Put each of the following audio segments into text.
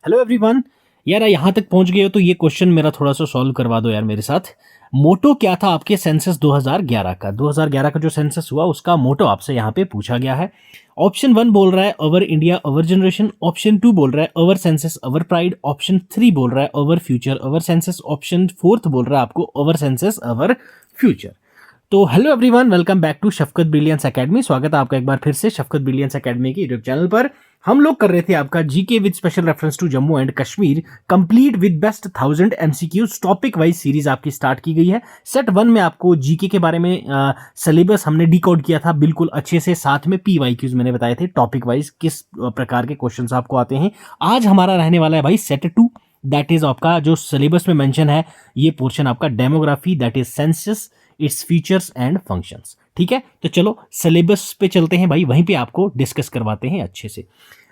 Hello everyone. यार यहाँ तक पहुंच गए हो तो ये क्वेश्चन मेरा थोड़ा सा सॉल्व करवा दो यार मेरे साथ। मोटो क्या था आपके सेंसस 2011 का? 2011 का जो सेंसस हुआ उसका मोटो आपसे यहाँ पे पूछा गया है। ऑप्शन 1 बोल रहा है our India our generation, option 2 बोल रहा है our census our pride, option 3 बोल रहा है our future our census, option 4 बोल रहा है आपको अवर सेंसस अवर फ्यूचर। तो hello everyone, welcome back to Shafqat brilliance academy. स्वागत है आपका एक बार फिर से शफकत ब्रिलियंस एकेडमी के यूट्यूब चैनल पर। हम लोग कर रहे थे आपका GK with special reference to Jammu and Kashmir complete with best 1000 MCQs topic wise series आपकी स्टार्ट की गई है। सेट 1 में आपको जीके के बारे में सिलेबस हमने डिकोड किया था बिल्कुल अच्छे से, साथ में पीवाईक्यूज मैंने बताए थे टॉपिक वाइज किस प्रकार के क्वेश्चंस आपको आते हैं। आज हमारा रहने वाला है भाई सेट 2, दैट इज आपका जो सिलेबस में मेंशन है ये पोर्शन आपका demography, that is census, its features and functions. ठीक है, तो चलो सिलेबस पे चलते हैं भाई, वहीं पे आपको डिस्कस करवाते हैं अच्छे से।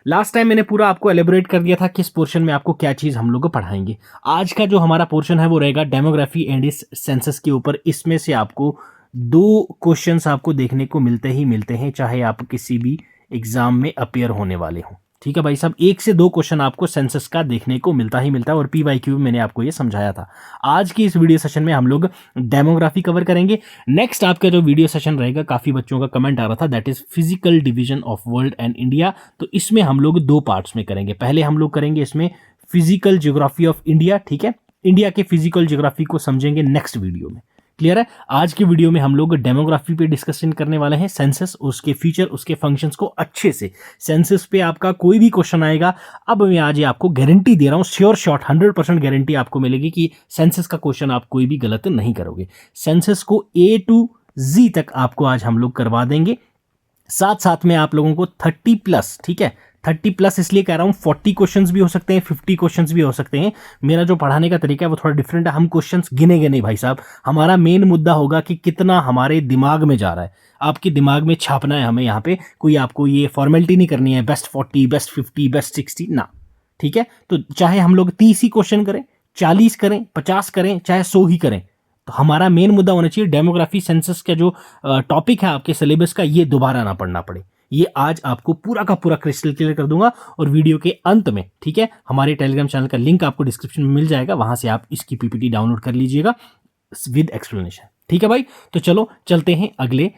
लास्ट टाइम मैंने पूरा आपको एलेबोरेट कर दिया था किस पोर्शन में आपको क्या चीज हम लोग पढ़ाएंगे। आज का जो हमारा पोर्शन है वो रहेगा डेमोग्राफी एंड इस सेंसस के ऊपर। इसमें से आपको 2 क्वेश्चंस आपको देखने को मिलते ही मिलते हैं, चाहे आप किसी भी एग्जाम में अपेयर होने वाले हों। ठीक है भाई साहब, 1 से 2 क्वेश्चन आपको सेंसस का देखने को मिलता ही मिलता है, और पीवाईक्यू मैंने आपको ये समझाया था। आज की इस वीडियो सेशन में हम लोग डेमोग्राफी कवर करेंगे। नेक्स्ट आपका जो वीडियो सेशन रहेगा, काफी बच्चों का कमेंट आ रहा था, that is physical division of world and India. तो इसमें हम लोग 2 पार्ट्स में करेंगे। पहले हम लोग करेंगे इसमें फिजिकल ज्योग्राफी ऑफ इंडिया, ठीक है, इंडिया के फिजिकल ज्योग्राफी को समझेंगे नेक्स्ट वीडियो में। क्लियर है? आज की वीडियो में हम लोग डेमोग्राफी पे डिस्कशन करने वाले हैं, सेंसस, उसके फीचर, उसके फंक्शंस को अच्छे से। सेंसस पे आपका कोई भी क्वेश्चन आएगा, अब मैं आज आपको गारंटी दे रहा हूं, श्योर शॉट 100% गारंटी आपको मिलेगी कि सेंसस का क्वेश्चन आप कोई भी गलत नहीं करोगे। सेंसस को A to Z तक आपको आज हम लोग करवा देंगे। साथ साथ में आप लोगों को 30+, ठीक है, 30+ इसलिए कह रहा हूं, 40 क्वेश्चंस भी हो सकते हैं, 50 क्वेश्चंस भी हो सकते हैं। मेरा जो पढ़ाने का तरीका है वो थोड़ा डिफरेंट है। हम क्वेश्चंस गिनेंगे नहीं भाई साहब, हमारा मेन मुद्दा होगा कि कितना हमारे दिमाग में जा रहा है। आपके दिमाग में छापना है हमें, यहाँ पे कोई आपको ये फॉर्मेलिटी नहीं करनी है बेस्ट 40, बेस्ट 50, बेस्ट 60 ना। ठीक है, तो चाहे हम लोग 30 ही क्वेश्चन करें, 40 करें, 50 करें, चाहे 100 ही करें, तो हमारा मेन मुद्दा होना चाहिए डेमोग्राफी सेंसस का जो टॉपिक है आपके सिलेबस का, ये दोबारा ना पढ़ना पड़े। ये आज आपको पूरा का पूरा क्रिस्टल क्लियर कर दूंगा। और वीडियो के अंत में, ठीक है, हमारे टेलीग्राम चैनल का लिंक आपको डिस्क्रिप्शन में मिल जाएगा, वहां से आप इसकी पीपीटी डाउनलोड कर लीजिएगा विद एक्सप्लेनेशन। ठीक है भाई, तो चलो चलते हैं अगले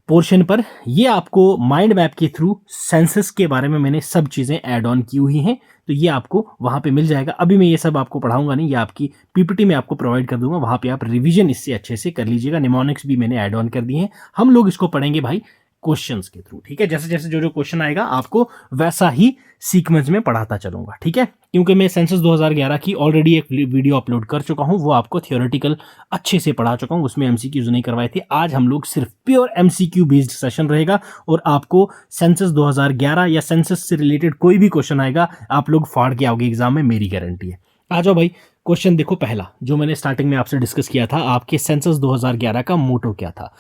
पोर्शन पर। ये आपको माइंड मैप के थ्रू सेंसस के बारे में मैंने सब चीज़ें ऐड ऑन की हुई हैं, तो ये आपको वहाँ पे मिल जाएगा। अभी मैं ये सब आपको पढ़ाऊंगा नहीं, ये आपकी पीपीटी में आपको प्रोवाइड कर दूंगा, वहाँ पे आप रिवीजन इससे अच्छे से कर लीजिएगा। निमोनिक्स भी मैंने ऐड ऑन कर दिए हैं। हम लोग इसको पढ़ेंगे भाई क्वेश्चंस के थ्रू, ठीक है, जैसे जैसे जो जो क्वेश्चन आएगा आपको वैसा ही सीक्वेंस में पढ़ाता चलूंगा। ठीक है, क्योंकि मैं सेंसस 2011 की ऑलरेडी एक वीडियो अपलोड कर चुका हूं, वो आपको थियोरेटिकल अच्छे से पढ़ा चुका हूं, उसमें एमसीक्यूज नहीं करवाए थे। आज हम लोग सिर्फ प्योर एमसीक्यू बेस्ड सेशन रहेगा, और आपको सेंसस 2011 या सेंसस से रिलेटेड कोई भी क्वेश्चन आएगा आप लोग फाड़ के आओगे एग्जाम में, मेरी गारंटी है। आ जाओ भाई, क्वेश्चन देखो पहला, जो मैंने स्टार्टिंग में आपसे डिस्कस किया था, आपके सेंसस 2011 का मोटो क्या था?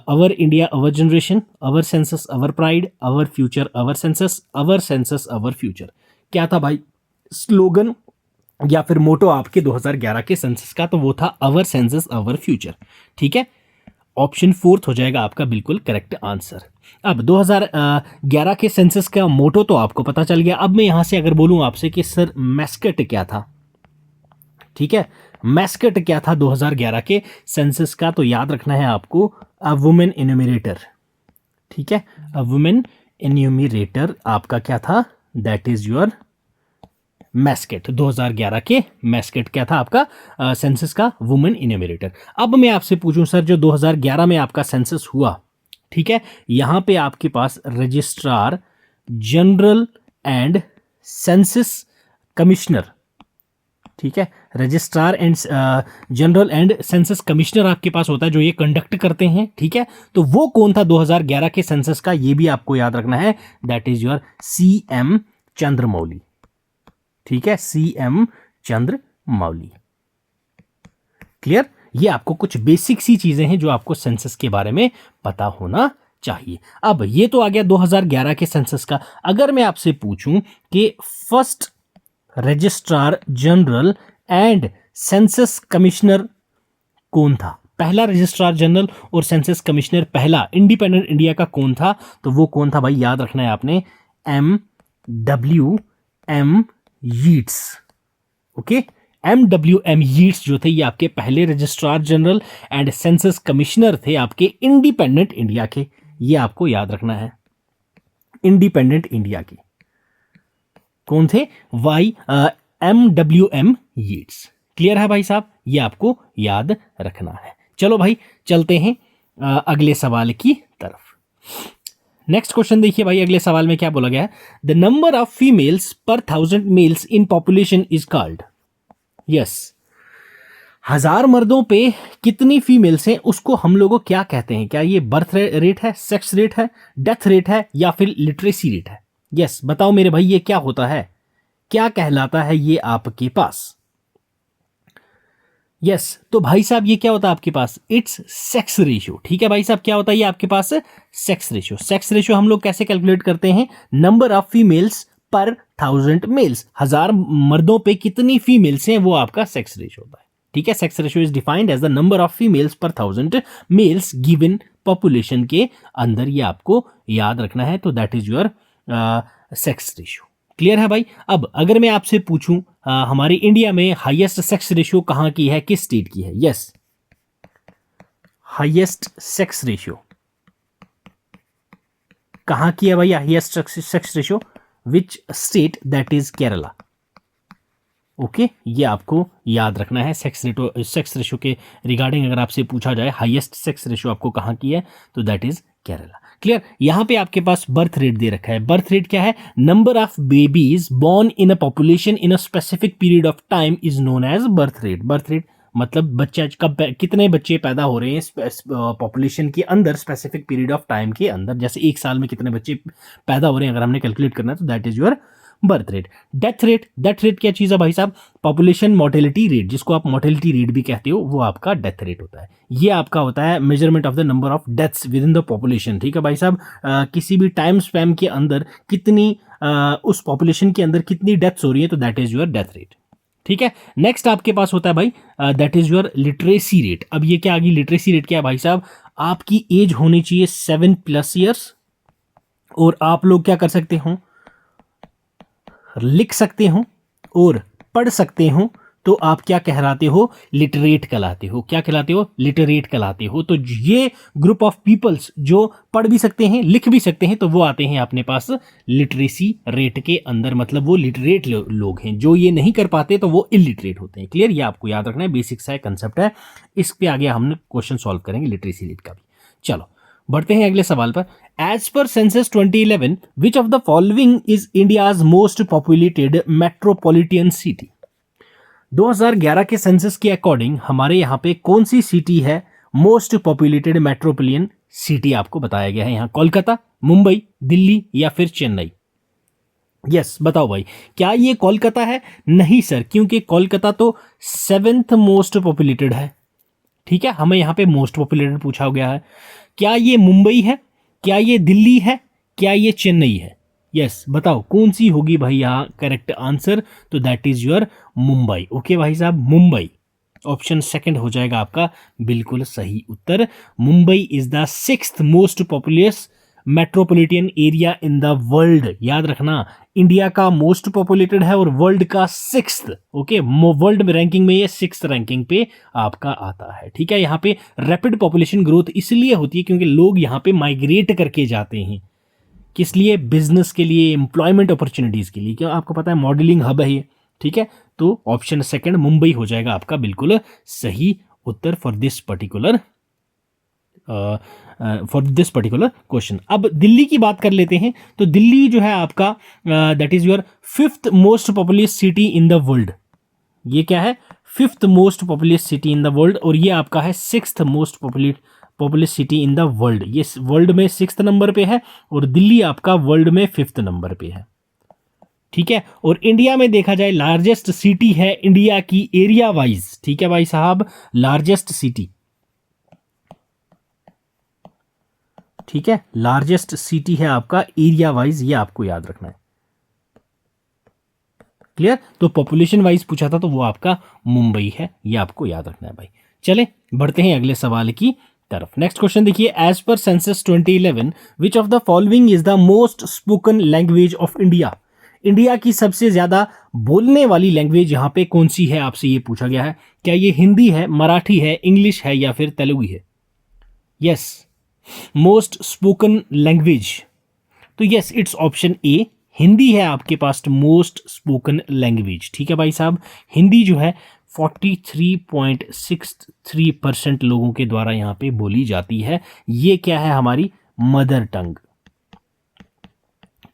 अवर India our generation, our census our pride, our future our census our future. क्या था भाई स्लोगन या फिर मोटो आपके 2011 के सेंसस का? तो वो था अवर सेंसस अवर फ्यूचर। ठीक है, ऑप्शन 4 हो जाएगा आपका बिल्कुल करेक्ट आंसर। अब 2011 के सेंसस का मोटो तो आपको पता चल गया। अब मैं यहां से अगर बोलूं आपसे कि सर मैस्कट क्या था, ठीक है, मैस्कट क्या था 2011 के सेंसस का, तो याद रखना है आपको अ वुमेन इन्यूमरेटर। ठीक है, अ वुमेन इन्यूमरेटर आपका क्या था? That is your mascot. 2011 के मैस्कट क्या था आपका सेंसस का? Women enumerator. अब मैं आपसे पूछूं सर, जो 2011 में आपका सेंसस हुआ, ठीक है, यहां पे आपके पास registrar general and census commissioner, ठीक है, registrar and general and census commissioner आपके पास होता है जो ये कंडक्ट करते हैं। ठीक है, तो वो कौन था 2011 के सेंसस का? ये भी आपको याद रखना है, that is your CM Chandramouli. ठीक है, CM चंद्रमौली। क्लियर? ये आपको कुछ बेसिक सी चीजें हैं जो आपको सेंसस के बारे में पता होना चाहिए। अब ये तो आ गया 2011 के सेंसस का। अगर मैं आपसे पूछूं कि first registrar general and census commissioner कौन था? पहला रजिस्ट्रार जनरल और सेंसस कमिश्नर पहला इंडिपेंडेंट इंडिया का कौन था? तो वो कौन था भाई? याद रखना है आपने, MWM Yeats. Okay, MWM Yeats जो थे ये आपके पहले registrar general and census commissioner थे आपके इंडिपेंडेंट इंडिया के। ये आपको याद रखना है, इंडिपेंडेंट इंडिया के कौन थे? MWM Yeats. क्लियर है भाई साहब, ये आपको याद रखना है। चलो भाई चलते हैं अगले सवाल की तरफ। नेक्स्ट क्वेश्चन देखिए भाई, अगले सवाल में क्या बोला गया है? The number of females per 1000 males in population is called. Yes, 1000 मर्दों पे कितनी फीमेल्स हैं उसको हम लोगों क्या कहते हैं? क्या ये बर्थ रेट है, सेक्स रेट है, डेथ रेट है, या फिर लिटरेसी रेट है? यस, बताओ मेरे भाई ये क्या होता है, क्या कहलाता है ये आपके पास? यस तो भाई साहब ये क्या होता है आपके पास? It's sex ratio. ठीक है भाई साहब, क्या होता है ये आपके पास? Sex ratio. सेक्स रेशियो हम लोग कैसे कैलकुलेट करते हैं? Number of females per 1000 mails, 1000 मर्दों पे कितनी फीमेल्स हैं वो आपका सेक्स रेशियो होता है। ठीक है, sex ratio is defined as the number of females per 1000 mails given population के अंदर। ये आपको याद रखना है, तो that is your sex ratio. Clear है भाई? अब अगर मैं आपसे पूछूं हमारी इंडिया में हाईएस्ट सेक्स रेशियो कहां की है, किस स्टेट की है? यस, हाईएस्ट सेक्स रेशियो कहां की है भाई? Highest sex ratio which state? That is Kerala. Okay, ये आपको याद रखना है। सेक्स रेशियो के रिगार्डिंग अगर आपसे पूछा जाए हाईएस्ट सेक्स रेशियो आपको कहां की है, तो दैट इज केरला। क्लियर? यहां पे आपके पास बर्थ रेट दे रखा है। बर्थ रेट क्या है? Number of babies born in a population in a specific period of time is known as birth rate. Birth rate मतलब बच्चा कब, कितने बच्चे पैदा हो रहे हैं पॉपुलेशन के अंदर स्पेसिफिक पीरियड ऑफ टाइम के अंदर। जैसे एक साल में कितने बच्चे पैदा हो रहे हैं अगर हमने कैलकुलेट करना है, तो that is your birth rate. Death rate, death rate क्या चीज़ है भाई साहब? पॉपुलेशन मोर्टेलिटी रेट, जिसको आप मोर्टेलिटी रेट भी कहते हो, वो आपका डेथ रेट होता है। ये आपका होता है measurement of the number of deaths with in the population. ठीक है भाई साहब, किसी भी टाइम स्पैम के अंदर कितनी उस पॉपुलेशन के अंदर कितनी डेथ्स हो रही है, तो that is your death rate. ठीक है, नेक्स्ट आपके पास होता है भाई that is your literacy rate. अब ये क्या आ गई? लिटरेसी रेट क्या है भाई साहब? आपकी एज होनी चाहिए 7+ ईयर्स, और आप लोग क्या कर सकते हो? लिख सकते हो और पढ़ सकते हो, तो आप क्या कहलाते हो? लिटरेट कहलाते हो। क्या कहलाते हो? लिटरेट कहलाते हो। तो ये ग्रुप ऑफ पीपल्स जो पढ़ भी सकते हैं, लिख भी सकते हैं, तो वो आते हैं अपने पास लिटरेसी रेट के अंदर। मतलब वो लिटरेट लोग हैं। जो ये नहीं कर पाते तो वो इलिटरेट होते हैं। क्लियर? ये आपको याद रखना है, बेसिक सा कंसेप्ट है। इस पे आगे हम क्वेश्चन सॉल्व करेंगे लिटरेसी रेट का भी। चलो बढ़ते हैं अगले सवाल पर। As per census 2011 which of the following is India's most populated metropolitan city? 2011 के सेंसस के अकॉर्डिंग हमारे यहाँ पे कौन सी सिटी है मोस्ट पॉपुलेटेड मेट्रोपॉलिटन सिटी? आपको बताया गया है यहाँ कोलकाता, मुंबई, दिल्ली या फिर चेन्नई। यस बताओ भाई, क्या ये कोलकाता है? नहीं सर, क्योंकि कोलकाता तो 7th मोस्ट पॉपुलेटेड है। ठीक है, हमें यहाँ पे मोस्ट पॉपुलेटेड पूछा गया है। क्या ये मुंबई है? क्या ये दिल्ली है? क्या ये चेन्नई है? यस बताओ कौन सी होगी भाई यहाँ करेक्ट आंसर? तो that is your Mumbai. Okay भाई साहब, मुंबई ऑप्शन सेकंड हो जाएगा आपका बिल्कुल सही उत्तर। Mumbai is the 6th most populous metropolitan area in the world. याद रखना, इंडिया का मोस्ट पॉपुलेटेड है और वर्ल्ड का 6th। ओके, वर्ल्ड में रैंकिंग में ये 6th रैंकिंग पे आपका आता है। ठीक है, यहाँ पे रैपिड पॉपुलेशन ग्रोथ इसलिए होती है क्योंकि लोग यहाँ पे माइग्रेट करके जाते हैं। किस लिए? बिजनेस के लिए, एम्प्लॉयमेंट अपॉर्चुनिटीज के लिए। क्यों? आपको पता है मॉडलिंग हब है ये। ठीक है, तो ऑप्शन सेकंड मुंबई हो जाएगा आपका बिल्कुल सही उत्तर फॉर दिस पर्टिकुलर क्वेश्चन। अब दिल्ली की बात कर लेते हैं। तो दिल्ली जो है आपका that is your 5th most populous city in the world. ये क्या है? 5th most populous city in the world, और ये आपका है 6th most populace city in the world. ये वर्ल्ड में 6th नंबर पे है और दिल्ली आपका वर्ल्ड में 5th नंबर पे है। ठीक है, और इंडिया में देखा जाए लार्जेस्ट सिटी है इंडिया की एरिया वाइज। ठीक है भाई साहब, लार्जेस्ट सिटी। ठीक है, लार्जेस्ट सिटी है आपका एरिया वाइज, ये आपको याद रखना है। क्लियर? तो पॉपुलेशन वाइज पूछा था तो वो आपका मुंबई है, ये आपको याद रखना है भाई। चले बढ़ते हैं अगले सवाल की तरफ। नेक्स्ट क्वेश्चन देखिए, as per census 2011 which of the following is the most spoken language of India? India की सबसे ज्यादा बोलने वाली लैंग्वेज यहाँ पे कौन सी है, आपसे ये पूछा गया है। क्या ये हिंदी है, मराठी है, इंग्लिश है या फिर तेलुगु है? यस, मोस्ट स्पोकन लैंग्वेज, तो yes it's option A, Hindi है आपके पास मोस्ट स्पोकन लैंग्वेज। ठीक है भाई साहब, हिंदी जो है 43.63% लोगों के द्वारा यहाँ पे बोली जाती है। ये क्या है, हमारी मदर टंग।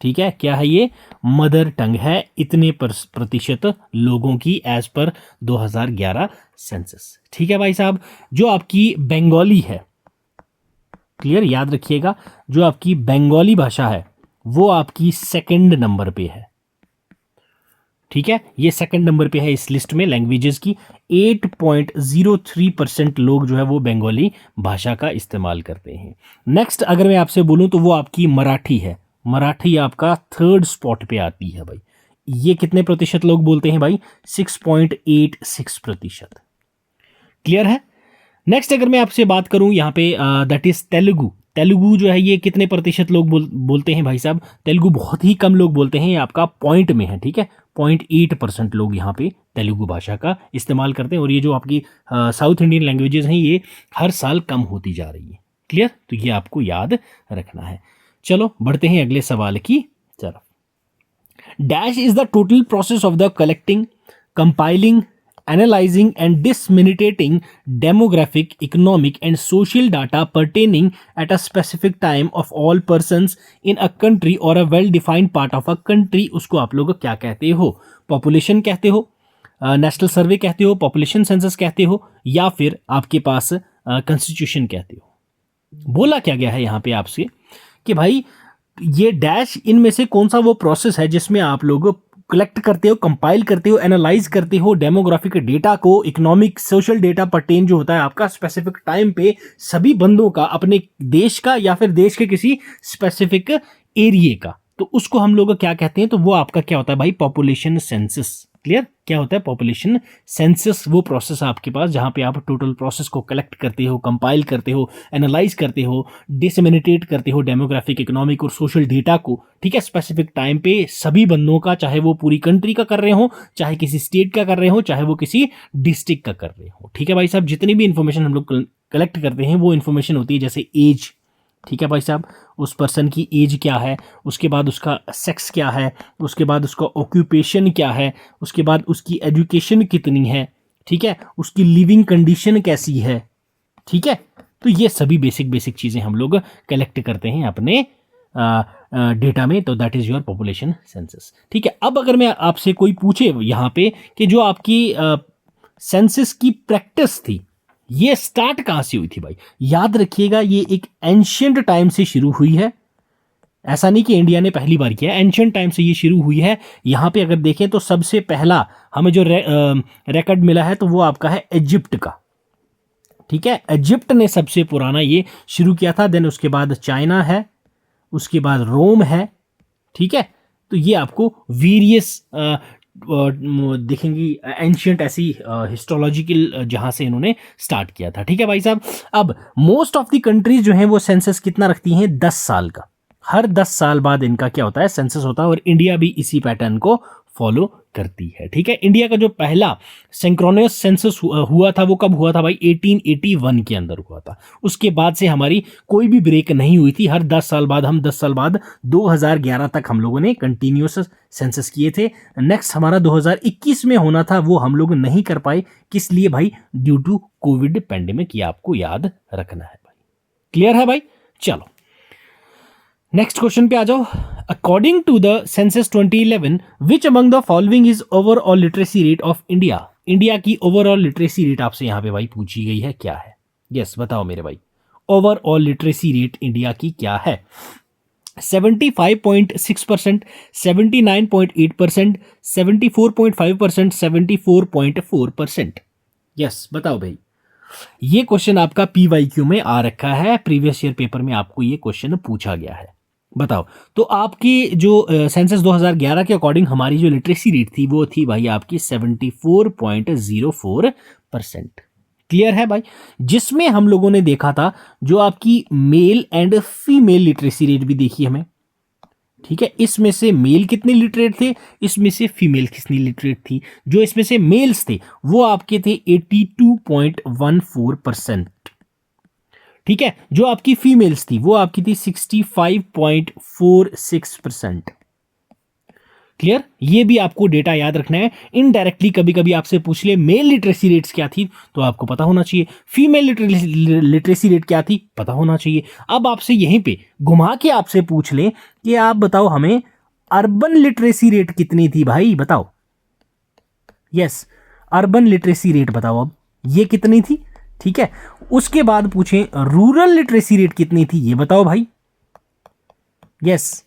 ठीक है, क्या है ये, मदर टंग है इतने प्रतिशत लोगों की एज पर 2011 सेंसस। ठीक है भाई साहब, जो आपकी बंगाली है, क्लियर, याद रखिएगा, जो आपकी बंगाली भाषा है वो आपकी सेकंड नंबर पे है। ठीक है, ये सेकंड नंबर पे है इस लिस्ट में लैंग्वेजेस की। 8.03% लोग जो है वो बंगाली भाषा का इस्तेमाल करते हैं। नेक्स्ट अगर मैं आपसे बोलूं तो वो आपकी मराठी है। मराठी आपका थर्ड स्पॉट पे आती है भाई। ये कितने प्रतिशत लोग बोलते हैं भाई, 6.86%। क्लियर है। नेक्स्ट अगर मैं आपसे बात करूं यहाँ पे दैट इज तेलुगु। तेलुगु जो है ये कितने प्रतिशत लोग बोलते हैं भाई साहब, तेलुगु बहुत ही कम लोग बोलते हैं, ये आपका पॉइंट में है। ठीक है, 0.8% लोग यहाँ पे तेलुगु भाषा का इस्तेमाल करते हैं। और ये जो आपकी साउथ इंडियन लैंग्वेजेस हैं ये हर साल कम होती जा रही है। क्लियर, तो ये आपको याद रखना है। चलो बढ़ते हैं अगले सवाल की तरफ। Dash is the total process of the collecting, compiling, analyzing and disseminating demographic, economic and social data pertaining at a specific time of all persons in a country or a well-defined part of a country। उसको आप लोग क्या कहते हो, population कहते हो, national सर्वे कहते हो, पॉपुलेशन सेंसस कहते हो, या फिर आपके पास कॉन्स्टिट्यूशन कहते हो। बोला क्या गया है यहाँ पे आपसे कि भाई ये डैश इनमें से कौन सा वो प्रोसेस है जिसमें आप लोग कलेक्ट करते हो, कंपाइल करते हो, एनालाइज करते हो डेमोग्राफिक डेटा को, इकोनॉमिक सोशल डेटा पर्टेन जो होता है आपका स्पेसिफिक टाइम पे सभी बंदों का, अपने देश का या फिर देश के किसी स्पेसिफिक एरिया का, तो उसको हम लोग क्या कहते हैं, तो वो आपका क्या होता है भाई, पॉपुलेशन सेंसस। क्लियर, क्या होता है पॉपुलेशन सेंसस, वो प्रोसेस आपके पास जहां पे आप टोटल प्रोसेस को कलेक्ट करते हो, कंपाइल करते हो, एनालाइज करते हो, डिसेमिनेटेट करते हो डेमोग्राफिक, इकोनॉमिक और सोशल डेटा को। ठीक है, स्पेसिफिक टाइम पे सभी बंदों का, चाहे वो पूरी कंट्री का कर रहे हो, चाहे किसी स्टेट का कर रहे हो, चाहे वो किसी डिस्ट्रिक्ट का कर रहे हो। ठीक है भाई साहब, जितनी भी इंफॉर्मेशन हम लोग कलेक्ट करते हैं वो इंफॉर्मेशन होती है जैसे एज। ठीक है भाई साहब, उस पर्सन की एज क्या है, उसके बाद उसका सेक्स क्या है, उसके बाद उसका ऑक्यूपेशन क्या है, उसके बाद उसकी एजुकेशन कितनी है, ठीक है, उसकी लिविंग कंडीशन कैसी है। ठीक है, तो ये सभी बेसिक चीज़ें हम लोग कलेक्ट करते हैं अपने डेटा में, तो that is your population census. ठीक है, अब अगर मैं आपसे कोई पूछे यहाँ पे कि जो आपकी सेंसस की प्रैक्टिस थी ये स्टार्ट कहां से हुई थी भाई, याद रखिएगा ये एक एंशियंट टाइम से शुरू हुई है। ऐसा नहीं कि इंडिया ने पहली बार किया, एंशियंट टाइम से ये शुरू हुई है। यहां पे अगर देखें तो सबसे पहला हमें जो रिकॉर्ड मिला है तो वो आपका है इजिप्ट का। ठीक है, इजिप्ट ने सबसे पुराना ये शुरू किया था, देन उसके बाद चाइना है, उसके बाद रोम है। ठीक है, तो ये आपको वेरियस देखेंगी एंशियंट ऐसी हिस्टोलॉजिकल जहां से इन्होंने स्टार्ट किया था। ठीक है भाई साहब, अब मोस्ट ऑफ द कंट्रीज जो हैं वो सेंसस कितना रखती हैं, 10 साल का। हर 10 साल बाद इनका क्या होता है, सेंसस होता है, और इंडिया भी इसी पैटर्न को फॉलो करती है। ठीक है, इंडिया का जो पहला सिंक्रोनस सेंसस हुआ था वो कब हुआ था भाई, 1881 के अंदर हुआ था। उसके बाद से हमारी कोई भी ब्रेक नहीं हुई थी, हर 10 साल बाद, हम 10 साल बाद 2011 तक हम लोगों ने कंटिन्यूस सेंसस किए थे। नेक्स्ट हमारा 2021 में होना था, वो हम लोग नहीं कर पाए, किस लिए भाई, ड्यू टू कोविड पेंडेमिक, ये आपको याद रखना है भाई। क्लियर है भाई, चलो नेक्स्ट क्वेश्चन पे आ जाओ। According to the census 2011 which among the following is overall literacy rate of India. India की ओवरऑल लिटरेसी रेट आपसे यहां पे भाई पूछी गई है, क्या है, यस बताओ मेरे भाई, ओवरऑल लिटरेसी रेट इंडिया की क्या है। 75.6%, 79.8%, 74.5%, 74.4%। यस बताओ भाई, ये क्वेश्चन आपका PYQ में आ रखा है, प्रीवियस ईयर पेपर में आपको ये क्वेश्चन पूछा गया है। बताओ, तो आपकी जो सेंसस 2011 के अकॉर्डिंग हमारी जो लिटरेसी रेट थी वो थी भाई आपकी 74.04%। क्लियर है भाई, जिसमें हम लोगों ने देखा था जो आपकी male and female literacy rate भी देखी हमें, ठीक है, इसमें से मेल कितने लिटरेट थे, इसमें से फीमेल कितनी लिटरेट थी। जो इसमें से मेल्स थे वो आपके थे 82.14%। ठीक है, जो आपकी फीमेल्स थी वो आपकी थी 65.46%। क्लियर, ये भी आपको डेटा याद रखना है। इनडायरेक्टली कभी कभी आपसे पूछ ले मेल लिटरेसी रेट्स क्या थी तो आपको पता होना चाहिए, फीमेल लिटरेसी रेट क्या थी पता होना चाहिए। अब आपसे यहीं पे घुमा के आपसे पूछ ले कि आप बताओ हमें अर्बन लिटरेसी रेट कितनी थी भाई, बताओ। यस, अर्बन लिटरेसी रेट बताओ अब ये कितनी थी। ठीक है, उसके बाद पूछें रूरल लिटरेसी रेट कितनी थी ये बताओ भाई। यस,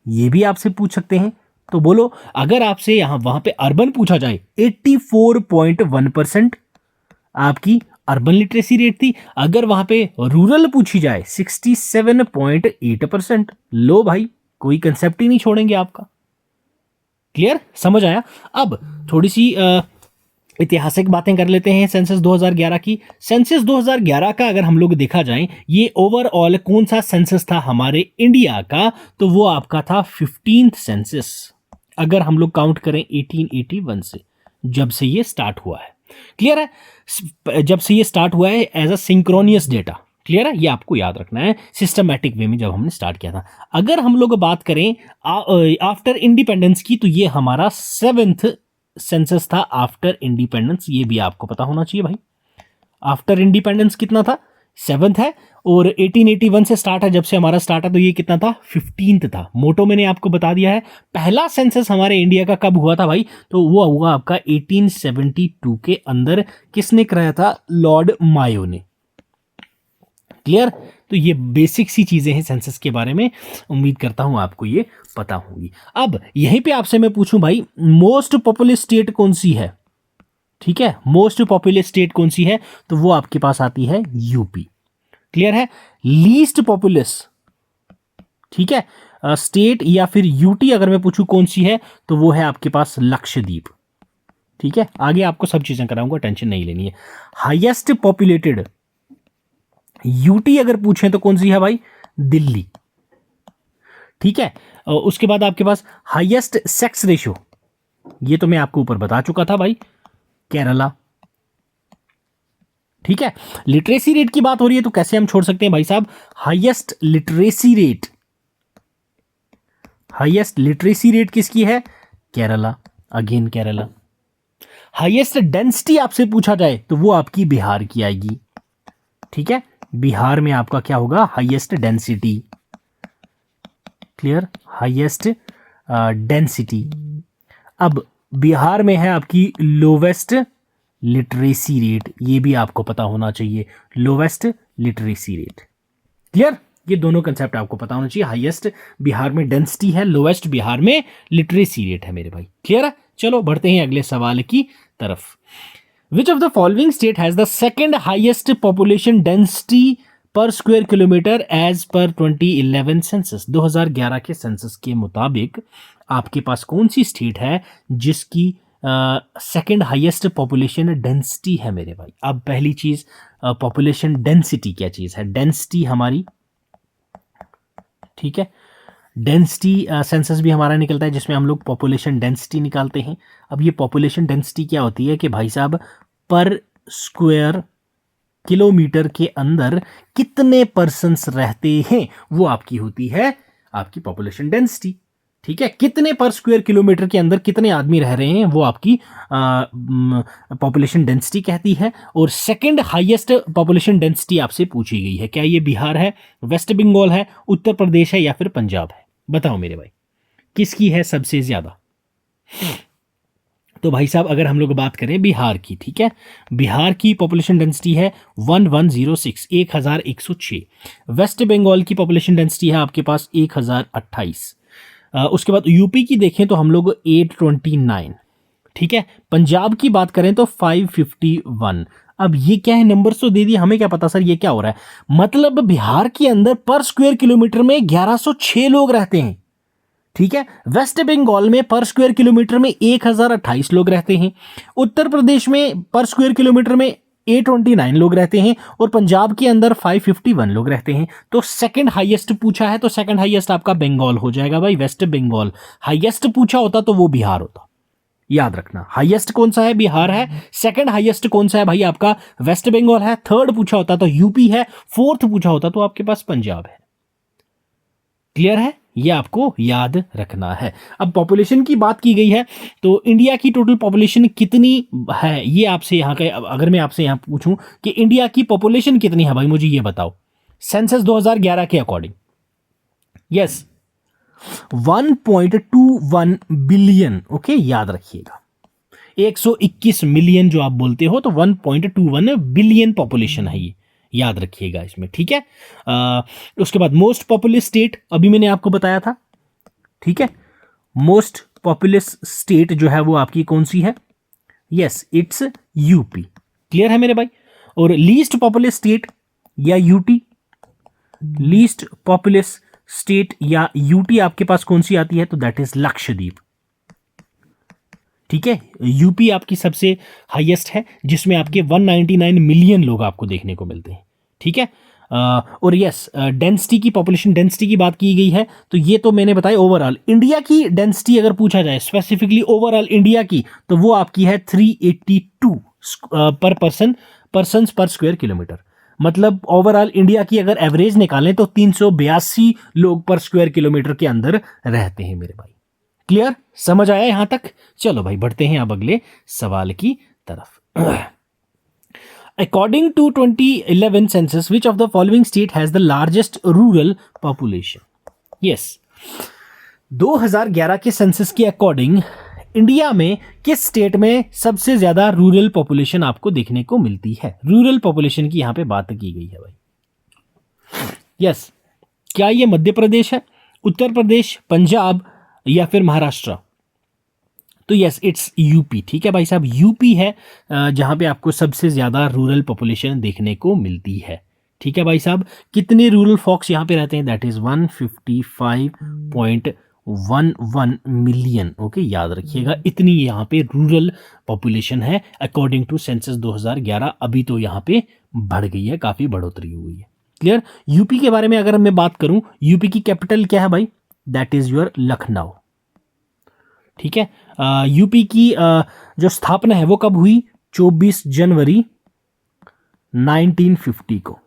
ये भी आपसे पूछ सकते हैं। तो बोलो, अगर आपसे यहां वहां पे अर्बन पूछा जाए 84.1% आपकी अर्बन लिटरेसी रेट थी, अगर वहां पे रूरल पूछी जाए 67.8%। लो भाई, कोई कंसेप्ट ही नहीं छोड़ेंगे आपका। क्लियर, समझ आया। अब थोड़ी सी ऐतिहासिक बातें कर लेते हैं सेंसस 2011 की। सेंसस 2011 का अगर हम लोग देखा जाए, ये ओवरऑल कौन सा सेंसस था हमारे इंडिया का, तो वो आपका था 15th सेंसस। अगर हम लोग काउंट करें 1881 से, जब से ये स्टार्ट हुआ है। क्लियर है, जब से ये स्टार्ट हुआ है as a synchronous data. Clear है, ये आपको याद रखना है, सिस्टमैटिक वे में जब हमने स्टार्ट किया था। अगर हम लोग बात करें आफ्टर इंडिपेंडेंस की, तो ये हमारा 7th सेंसस था आफ्टर इंडिपेंडेंस। ये भी आपको पता होना चाहिए भाई, आफ्टर इंडिपेंडेंस कितना था, 7th है। और 1881 से स्टार्ट है, जब से हमारा स्टार्ट है, तो ये कितना था, 15th था। मोटो मैंने आपको बता दिया है। पहला सेंसस हमारे इंडिया का कब हुआ था भाई, तो वो हुआ आपका 1872 के अंदर। किसने कराया था, लॉर्ड मायो ने। क्लियर, तो ये बेसिक सी चीजें हैं सेंसस के बारे में, उम्मीद करता हूं आपको ये पता होंगी। अब यहीं पे आपसे मैं पूछूं भाई, मोस्ट पॉपुलस स्टेट कौन सी है। ठीक है, मोस्ट पॉपुलस स्टेट कौन सी है, तो वो आपके पास आती है यूपी। क्लियर है, लीस्ट पॉपुलस, ठीक है, स्टेट या फिर यूटी अगर मैं पूछूं कौन सी है, तो वो है आपके पास लक्षद्वीप। ठीक है, आगे आपको सब चीजें कराऊंगा, टेंशन नहीं लेनी है। हाईएस्ट पॉपुलेटेड यूटी अगर पूछें तो कौन सी है भाई, दिल्ली। ठीक है, उसके बाद आपके पास हाईएस्ट सेक्स रेशियो, ये तो मैं आपको ऊपर बता चुका था भाई, केरला। ठीक है, लिटरेसी रेट की बात हो रही है तो कैसे हम छोड़ सकते हैं भाई साहब, highest literacy rate, highest literacy rate किसकी है, Kerala, again Kerala. Highest density आपसे पूछा जाए तो वो आपकी बिहार की आएगी। ठीक है, बिहार में आपका क्या होगा, highest density. Clear, highest density. अब बिहार में है आपकी लोवेस्ट लिटरेसी रेट, ये भी आपको पता होना चाहिए, लोवेस्ट लिटरेसी रेट। क्लियर, ये दोनों कंसेप्ट आपको पता होना चाहिए। हाईएस्ट बिहार में डेंसिटी है, लोवेस्ट बिहार में लिटरेसी रेट है मेरे भाई। क्लियर है, चलो बढ़ते हैं अगले सवाल की तरफ। Which of the following state has the second highest population density per square kilometer as per 2011 census? 2011 के सेंसस के मुताबिक आपके पास कौन सी स्टेट है जिसकी सेकंड हाईएस्ट पॉपुलेशन डेंसिटी है मेरे भाई। अब पहली चीज, पॉपुलेशन डेंसिटी क्या चीज है, डेंसिटी हमारी, ठीक है, डेंसिटी सेंसस भी हमारा निकलता है जिसमें हम लोग पॉपुलेशन डेंसिटी निकालते हैं। अब ये पॉपुलेशन डेंसिटी क्या होती है कि भाई साहब पर स्क्वायर किलोमीटर के अंदर कितने पर्सन्स रहते हैं, वो आपकी होती है आपकी पॉपुलेशन डेंसिटी। ठीक है, कितने पर स्क्वायर किलोमीटर के अंदर कितने आदमी रह रहे हैं वो आपकी पॉपुलेशन डेंसिटी कहती है। और सेकंड हाईएस्ट पॉपुलेशन डेंसिटी आपसे पूछी गई है, क्या ये बिहार है, वेस्ट बंगाल है, उत्तर प्रदेश है या फिर पंजाब है, बताओ मेरे भाई किसकी है सबसे ज्यादा। तो भाई साहब अगर हम लोग बात करें बिहार की, ठीक है, बिहार की पॉपुलेशन डेंसिटी है 1106, 1106। वेस्ट बंगाल की पॉपुलेशन डेंसिटी है आपके पास 1028। उसके बाद यूपी की देखें तो हम लोग 829। ठीक है, पंजाब की बात करें तो 551। अब ये क्या है, नंबर्स तो दे दिए, हमें क्या पता सर ये क्या हो रहा है। मतलब बिहार के अंदर पर स्क्वायर किलोमीटर में 1106 लोग रहते हैं। ठीक है, वेस्ट बंगाल में पर स्क्वायर किलोमीटर में 1028 लोग रहते हैं। उत्तर प्रदेश में पर स्क्वायर किलोमीटर में 829 लोग रहते हैं और पंजाब के अंदर 551 लोग रहते हैं। तो सेकंड हाईएस्ट पूछा है तो सेकंड हाईएस्ट आपका बंगाल हो जाएगा भाई, वेस्ट बंगाल। हाईएस्ट पूछा होता तो वो बिहार होता, याद रखना। हाईएस्ट कौन सा है? बिहार है। सेकंड हाईएस्ट कौन सा है भाई? आपका वेस्ट बंगाल है। थर्ड पूछा होता तो यूपी है। फोर्थ पूछा होता तो आपके पास पंजाब है। क्लियर है? ये आपको याद रखना है। अब पॉपुलेशन की बात की गई है तो इंडिया की टोटल पॉपुलेशन कितनी है ये आपसे यहाँ का, अगर मैं आपसे यहाँ पूछूं कि इंडिया की पॉपुलेशन कितनी है भाई, मुझे ये बताओ सेंसस 2011 के अकॉर्डिंग। Yes, 1.21 billion. ओके, याद रखिएगा 121 मिलियन जो आप बोलते हो तो 1.21 बिलियन पॉपुलेशन है ये, याद रखिएगा इसमें। ठीक है, उसके बाद मोस्ट पॉपुलस स्टेट अभी मैंने आपको बताया था। ठीक है, मोस्ट पॉपुलस स्टेट जो है वो आपकी कौन सी है? Yes, it's UP. क्लियर है मेरे भाई? और लीस्ट पॉपुलस स्टेट या यूटी, लीस्ट पॉपुलस स्टेट या यूटी आपके पास कौन सी आती है? तो दैट इज लक्षद्वीप। ठीक है, यूपी आपकी सबसे हाईएस्ट है जिसमें आपके 199 मिलियन लोग आपको देखने को मिलते हैं। ठीक है, और यस, डेंसिटी की, पॉपुलेशन डेंसिटी की बात की गई है तो ये तो मैंने बताया। ओवरऑल इंडिया की डेंसिटी अगर पूछा जाए स्पेसिफिकली ओवरऑल इंडिया की तो वो आपकी है 382 पर पर्सन पर स्क्वायर किलोमीटर। मतलब ओवरऑल इंडिया की अगर एवरेज निकालें तो 382 लोग पर स्क्वायर किलोमीटर के अंदर रहते हैं मेरे भाई। क्लियर, समझ आया यहां तक? चलो भाई बढ़ते हैं अब अगले सवाल की तरफ। According to 2011 census which of the following state has the largest rural population? Yes, 2011 के सेंसस के अकॉर्डिंग इंडिया में किस स्टेट में सबसे ज्यादा रूरल पॉपुलेशन आपको देखने को मिलती है? रूरल पॉपुलेशन की यहां पे बात की गई है भाई। यस, क्या ये मध्य प्रदेश है, उत्तर प्रदेश, पंजाब या फिर महाराष्ट्र? तो यस, इट्स यूपी। ठीक है भाई साहब, यूपी है जहां पे आपको सबसे ज्यादा रूरल पॉपुलेशन देखने को मिलती है। ठीक है भाई साहब, कितने रूरल फॉक्स यहां पे रहते हैं? That is 155.11 million. ओके, याद रखिएगा इतनी यहां पे रूरल पॉपुलेशन है अकॉर्डिंग टू सेंसस 2011। अभी तो यहां पे बढ़ गई है, काफी बढ़ोतरी हुई है। क्लियर? यूपी के बारे में अगर मैं बात करूं, यूपी की कैपिटल क्या है भाई? That is your Lucknow. ठीक है, यूपी की जो स्थापना है वो कब हुई? 24 जनवरी 1950 को।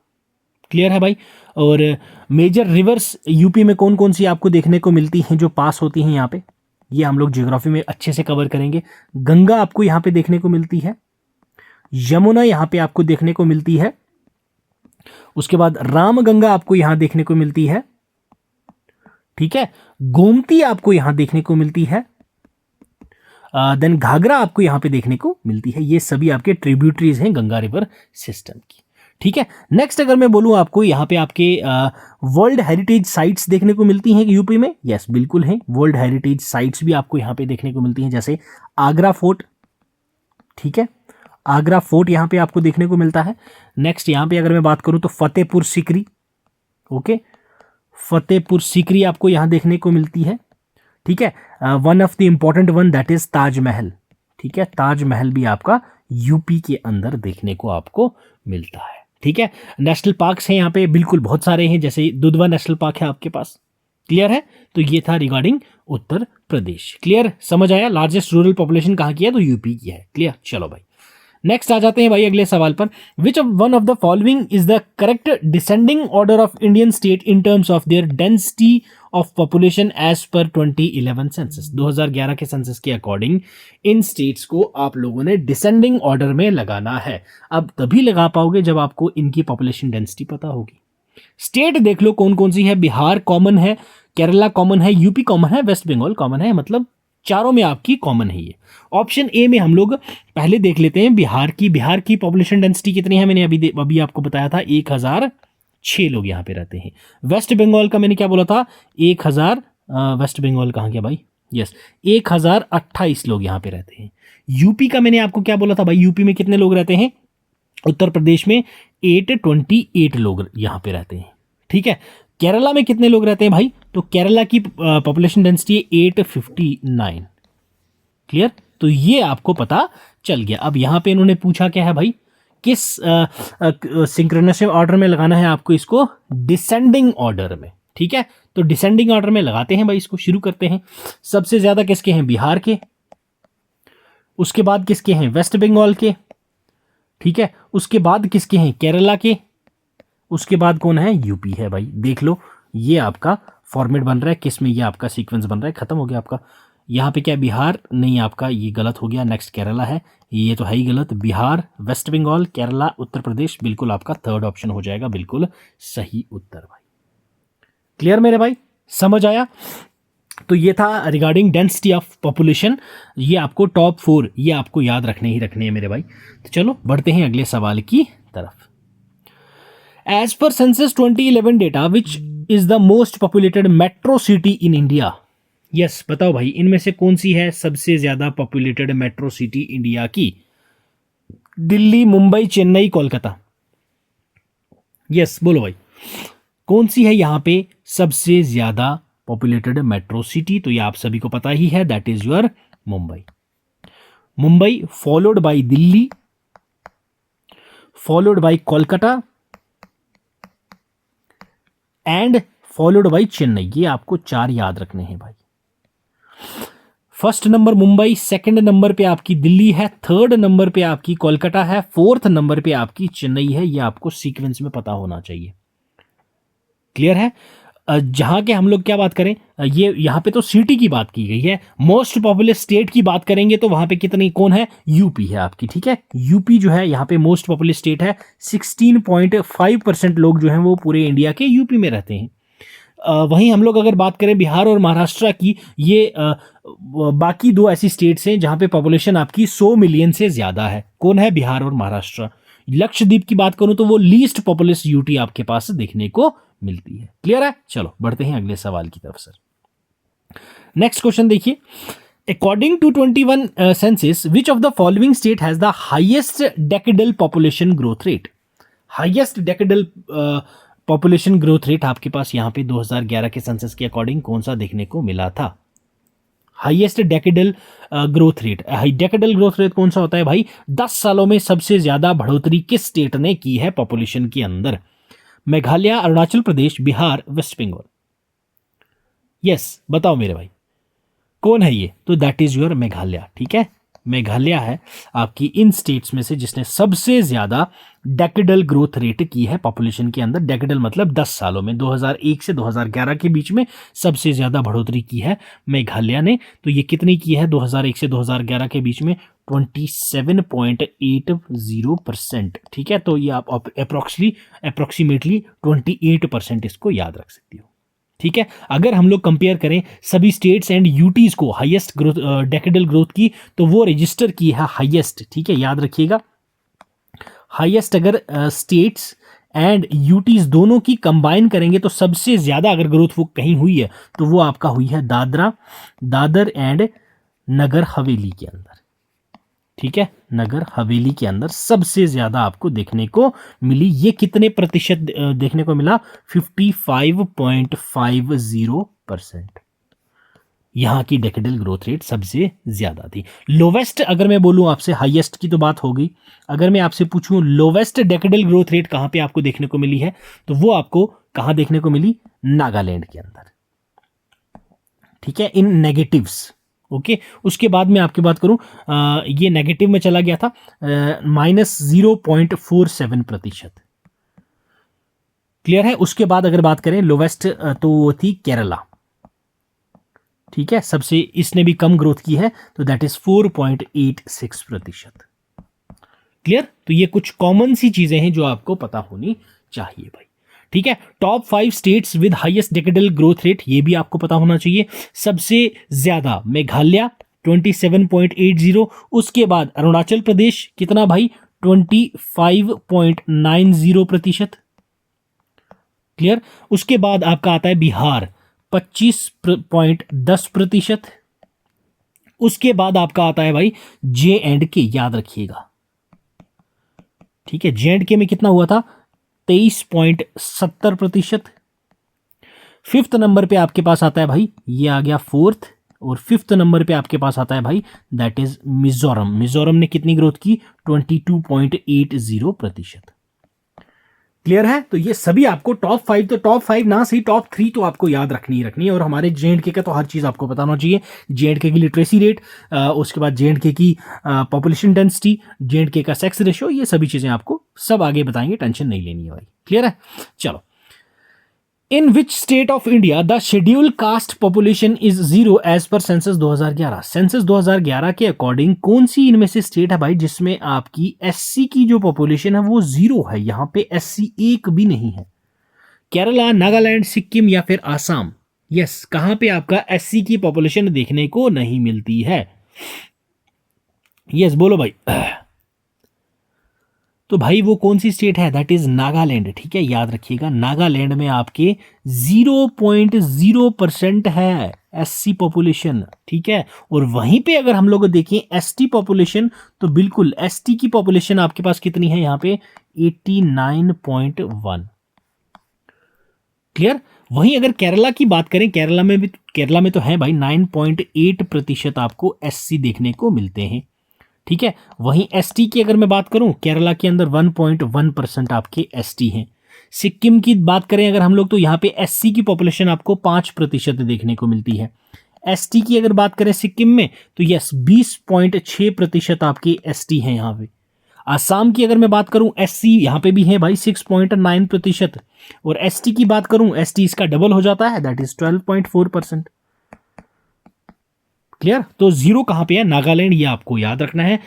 क्लियर है भाई? और मेजर रिवर्स यूपी में कौन कौन सी आपको देखने को मिलती हैं जो पास होती हैं यहाँ पे? ये हम लोग ज्योग्राफी में अच्छे से कवर करेंगे। गंगा आपको यहाँ पे देखने को मिलती है, यमुना यहाँ पे आपको देखने को मिलती है, उसके बाद रामगंगा आपको यहां देखने को मिलती है। ठीक है, गोमती आपको यहां देखने को मिलती है, देन घाघरा आपको यहां पे देखने को मिलती है। ये सभी आपके ट्रिब्यूटरीज हैं गंगा रिवर सिस्टम की। ठीक है, नेक्स्ट अगर मैं बोलूं आपको यहां पे आपके वर्ल्ड हेरिटेज साइट्स देखने को मिलती हैं यूपी में। यस, बिल्कुल हैं, वर्ल्ड हेरिटेज साइट्स भी आपको यहां पे देखने को मिलती हैं, जैसे आगरा फोर्ट। ठीक है, आगरा फोर्ट यहां पे आपको देखने को मिलता है। नेक्स्ट यहां पे अगर मैं बात करूं तो फतेहपुर सीकरी। ओके, फतेहपुर सीकरी आपको यहां देखने को मिलती है। ठीक है, one of the important one that is Taj Mahal. ठीक है, ताजमहल भी आपका यूपी के अंदर देखने को आपको मिलता है। ठीक है, नेशनल पार्क्स हैं यहाँ पे, बिल्कुल बहुत सारे हैं, जैसे दुधवा नेशनल पार्क है आपके पास। क्लियर है? तो ये था रिगार्डिंग उत्तर प्रदेश। क्लियर, समझ आया? लार्जेस्ट रूरल पॉपुलेशन कहाँ की है? तो यूपी की है। क्लियर, चलो भाई नेक्स्ट आ जाते हैं भाई अगले सवाल पर। Which of one of the following is the correct descending order of Indian state in terms of their density of population as per 2011 census? 2011 के सेंसस के अकॉर्डिंग इन स्टेट्स को आप लोगों ने डिसेंडिंग ऑर्डर में लगाना है। अब तभी लगा पाओगे जब आपको इनकी पॉपुलेशन डेंसिटी पता होगी। स्टेट देख लो कौन कौन सी है। बिहार कॉमन है, केरला कॉमन है, यूपी कॉमन है, वेस्ट बंगाल कॉमन है, मतलब चारों में आपकी कॉमन है ये। ऑप्शन ए में हम लोग पहले देख लेते हैं बिहार की। बिहार की पॉपुलेशन डेंसिटी कितनी है? मैंने अभी आपको बताया था 1006 लोग यहाँ पे रहते हैं। वेस्ट बंगाल का मैंने क्या बोला था? 1000। वेस्ट बंगाल कहाँ गया भाई? यस, 1028 लोग यहाँ पे रहते हैं। यूपी का मैंने आपको क्या बोला था भाई? यूपी में कितने लोग रहते हैं? उत्तर प्रदेश में 828 लोग यहाँ पे रहते हैं। ठीक है, केरला में कितने लोग रहते हैं भाई? तो केरला की पॉपुलेशन डेंसिटी है 859। क्लियर, तो ये आपको पता चल गया। अब यहां पे इन्होंने पूछा क्या है भाई किस सिंक्रोनस ऑर्डर में लगाना है आपको इसको? डिसेंडिंग ऑर्डर में। ठीक है, तो डिसेंडिंग ऑर्डर में लगाते हैं भाई, इसको शुरू करते हैं। सबसे ज्यादा किसके हैं? बिहार के। उसके बाद किसके हैं? वेस्ट बंगाल के। ठीक है, उसके बाद किसके हैं? केरला के। उसके बाद कौन है? यूपी है भाई। देख लो, ये आपका फॉर्मेट बन रहा है किस में? ये आपका सीक्वेंस बन रहा है। खत्म हो गया आपका। यहाँ पे क्या बिहार नहीं, आपका ये गलत हो गया। नेक्स्ट केरला है, ये तो है ही गलत। बिहार, वेस्ट बंगाल, केरला, उत्तर प्रदेश, बिल्कुल आपका थर्ड ऑप्शन हो जाएगा बिल्कुल सही उत्तर भाई। क्लियर मेरे भाई? समझ आया? तो ये था रिगार्डिंग डेंसिटी ऑफ पॉपुलेशन। ये आपको टॉप 4 ये आपको याद रखने ही रखने हैं मेरे भाई। तो चलो बढ़ते हैं अगले सवाल की तरफ। As per census 2011 data which is the most populated metro city in India? Yes, बताओ भाई, इनमें से कौन सी है सबसे ज्यादा पॉपुलेटेड मेट्रो सिटी इंडिया की? दिल्ली, मुंबई, चेन्नई, कोलकाता। यस बोलो भाई, कौन सी है यहां पे सबसे ज्यादा पॉपुलेटेड मेट्रो सिटी? तो ये आप सभी को पता ही है, that is your Mumbai. Mumbai followed by Delhi, followed by Kolkata and followed by Chennai. ये आपको 4 याद रखने हैं भाई। First number Mumbai, second number पे आपकी दिल्ली है, थर्ड नंबर पे आपकी कोलकाता है, फोर्थ नंबर पे आपकी चेन्नई है। ये आपको सीक्वेंस में पता होना चाहिए। क्लियर है? जहां के हम लोग क्या बात करें, ये यहां पे तो सिटी की बात की गई है। मोस्ट पॉपुलर स्टेट की बात करेंगे तो वहां पे कितनी कौन है? यूपी है आपकी। ठीक है, यूपी जो है यहाँ पे मोस्ट पॉपुलर स्टेट है। 16.5% लोग जो हैं वो पूरे इंडिया के यूपी में रहते हैं। वहीं हम लोग अगर बात करें बिहार और महाराष्ट्र की, ये बाकी 2 ऐसी स्टेट्स हैं जहां पे पॉपुलेशन आपकी 100 मिलियन से ज्यादा है। कौन है? बिहार और महाराष्ट्र। लक्षद्वीप की बात करूं तो वो लीस्ट पॉपुलस यूटी आपके पास देखने को मिलती है। क्लियर है? चलो बढ़ते हैं अगले सवाल की तरफ सर। नेक्स्ट क्वेश्चन देखिए, according to 21 census which of the following state has the highest decadal population growth rate? Highest decadal population growth rate आपके पास यहाँ पे 2011 के सेंसस के अकॉर्डिंग कौन सा देखने को मिला था? Highest decadal growth rate. Decadal growth rate कौन सा होता है भाई? 10 सालों में सबसे ज्यादा बढ़ोतरी किस स्टेट ने की है पॉपुलेशन के अंदर? मेघालय, अरुणाचल प्रदेश, बिहार, वेस्ट बंगाल। यस बताओ मेरे भाई, कौन है ये? तो दैट इज योर मेघालय। ठीक है, मेघालय है आपकी इन स्टेट्स में से जिसने सबसे ज्यादा डेकेडल ग्रोथ रेट की है पॉपुलेशन के अंदर। डेकेडल मतलब 10 सालों में, 2001 से 2011 के बीच में सबसे ज्यादा बढ़ोतरी की है मेघालय ने। तो ये कितनी की है 2001 से 2011 के बीच में? 27.80%। ठीक है, तो ये आप अप्रोक्सीमेटली 28% इसको याद रख सकती हो। ठीक है, अगर हम लोग कंपेयर करें सभी स्टेट्स एंड यूटीज को हाईएस्ट ग्रोथ डेकेडल ग्रोथ की, तो वो रजिस्टर की है हाईएस्ट। ठीक है, याद रखिएगा, हाईएस्ट अगर स्टेट्स एंड यूटीज दोनों की कंबाइन करेंगे तो सबसे ज्यादा अगर ग्रोथ वो कहीं हुई है तो वो आपका हुई है दादर एंड नगर हवेली के अंदर। ठीक है, नगर हवेली के अंदर सबसे ज्यादा आपको देखने को मिली। ये कितने प्रतिशत देखने को मिला? 55.50%। यहां की डेकेडल ग्रोथ रेट सबसे ज्यादा थी। लोवेस्ट अगर मैं बोलूं आपसे, हाईएस्ट की तो बात हो गई, अगर मैं आपसे पूछूं लोवेस्ट डेकेडल ग्रोथ रेट कहां पे आपको देखने को मिली है, तो वो आपको कहां देखने को मिली? नागालैंड के अंदर। ठीक है, इन नेगेटिव्स। ओके, उसके बाद में आपकी बात करूं, ये नेगेटिव में चला गया था, -0.47%। क्लियर है? उसके बाद अगर बात करें लोवेस्ट, तो वो थी केरला। ठीक है, सबसे इसने भी कम ग्रोथ की है, तो दैट इज 4.86%। क्लियर? तो ये कुछ कॉमन सी चीजें हैं जो आपको पता होनी चाहिए भाई। ठीक है, top 5 states with highest decadal growth rate, ये भी आपको पता होना चाहिए। सबसे ज्यादा मेघालय 27.80, उसके बाद अरुणाचल प्रदेश कितना भाई? 25.90%। क्लियर? उसके बाद आपका आता है बिहार 25.10%। उसके बाद आपका आता है भाई J&K, याद रखिएगा। ठीक है, J&K में कितना हुआ था? 23.70%। 5th नंबर पे आपके पास आता है भाई, ये आ गया 4th, और 5th नंबर पे आपके पास आता है भाई, दैट इज मिजोरम। मिजोरम ने कितनी ग्रोथ की? 22.80%। क्लियर है? तो ये सभी आपको टॉप 5, तो टॉप 5 ना सही टॉप 3 तो आपको याद रखनी ही रखनी है। और हमारे जेएंडके का तो हर चीज़ आपको पता होना चाहिए। जेएंडके की लिटरेसी रेट, उसके बाद जेएंडके की पॉपुलेशन डेंसिटी, जेएंडके का सेक्स रेशियो, ये सभी चीज़ें आपको सब आगे बताएंगे, टेंशन नहीं लेनी है भाई। क्लियर है? चलो, in which state of India the schedule caste population is 0 as per census 2011। Census 2011 के अकॉर्डिंग कौन सी इनमें से स्टेट है भाई जिसमें आपकी एससी की जो पॉपुलेशन है वो 0 है? यहां पे एससी एक भी नहीं है। केरला, नागालैंड, सिक्किम या फिर आसाम? यस, कहां पे आपका एससी की पॉपुलेशन देखने को नहीं मिलती है? यस बोलो भाई। तो भाई वो कौन सी स्टेट है? That is Nagaland. ठीक है, याद रखिएगा, नागालैंड में आपके 0.0% है एससी पॉपुलेशन। ठीक है, और वहीं पे अगर हम लोग देखें एसटी पॉपुलेशन, तो बिल्कुल एसटी की पॉपुलेशन आपके पास कितनी है यहाँ पे? 89.1। क्लियर? वहीं अगर केरला की बात करें, केरला में तो है भाई 9.8% आपको एससी देखने को मिलते हैं। ठीक है, वहीं एसटी की अगर मैं बात करूं, केरला के अंदर 1.1% आपके एसटी हैं। सिक्किम की बात करें अगर हम लोग, तो यहाँ पे एससी की पॉपुलेशन आपको 5% देखने को मिलती है। एसटी की अगर बात करें सिक्किम में, तो यस 20.6% आपके एसटी हैं यहाँ पे। आसाम की अगर मैं बात करूं, एससी यहाँ पे भी है भाई 6.9%। और एसटी की बात करूं, एसटी इसका डबल हो जाता है, दैट इज 12.4%। क्लियर? तो 0 कहां पे है? नागालैंड, ये आपको याद रखना है।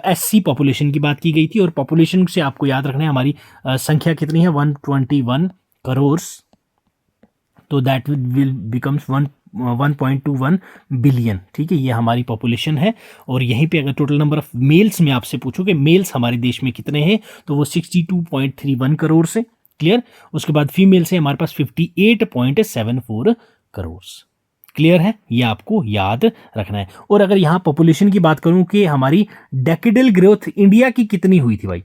एससी पॉपुलेशन की बात की गई थी, और पॉपुलेशन से आपको याद रखना है हमारी संख्या कितनी है? 121 करोड़। तो दैट विल बिकम्स 1.21 बिलियन। ठीक है, ये हमारी पॉपुलेशन है। और यहीं पे अगर टोटल नंबर ऑफ मेल्स में आपसे पूछो कि मेल्स हमारे देश में कितने हैं, तो वो 62.31 करोड़ से। क्लियर? उसके बाद फीमेल से हमारे पास 58.74 करोड़। क्लियर है? ये आपको याद रखना है। और अगर यहां पॉपुलेशन की बात करूं कि हमारी डेकेडल ग्रोथ इंडिया की कितनी हुई थी भाई?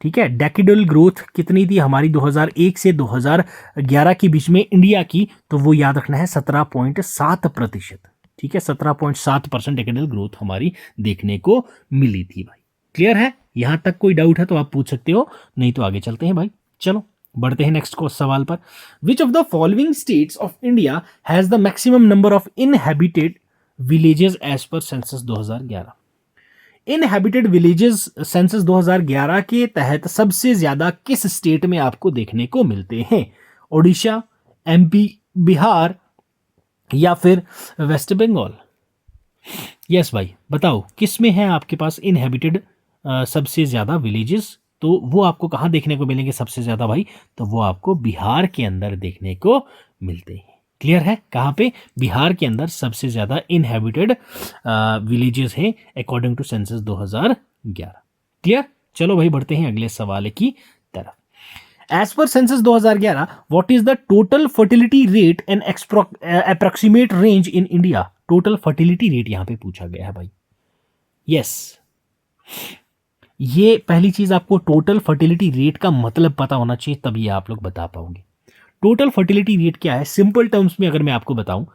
ठीक है, डेकेडल ग्रोथ कितनी थी हमारी 2001 से 2011 के बीच में इंडिया की? तो वो याद रखना है 17.7%। ठीक है, 17.7% डेकेडल ग्रोथ हमारी देखने को मिली थी भाई। क्लियर है? यहां तक कोई डाउट है तो आप पूछ सकते हो, नहीं तो आगे चलते हैं भाई। चलो बढ़ते हैं नेक्स्ट को सवाल पर। Which of the following states of India has the maximum number of inhabited villages as per census 2011? Inhabited villages census 2011 के तहत सबसे ज्यादा किस स्टेट में आपको देखने को मिलते हैं? ओडिशा, एमपी, बिहार या फिर वेस्ट बंगाल? यस भाई, बताओ किस में है आपके पास इनहैबिटेड सबसे ज्यादा विलेजेस? तो वो आपको कहाँ देखने को मिलेंगे सबसे ज्यादा भाई? तो वो आपको बिहार के अंदर देखने को मिलते हैं। क्लियर है? कहाँ पे? बिहार के अंदर सबसे ज्यादा इनहैबिटेड विलेजेस हैं अकॉर्डिंग टू सेंसस 2011। क्लियर? चलो भाई बढ़ते हैं अगले सवाल की तरफ। As per census 2011, what is the total fertility rate and approximate range in India? Total fertility rate यहां पे पूछा गया है भाई। यस, ये पहली चीज, आपको टोटल फर्टिलिटी रेट का मतलब पता होना चाहिए, तभी आप लोग बता पाओगे। टोटल फर्टिलिटी रेट क्या है? सिंपल टर्म्स में अगर मैं आपको बताऊं,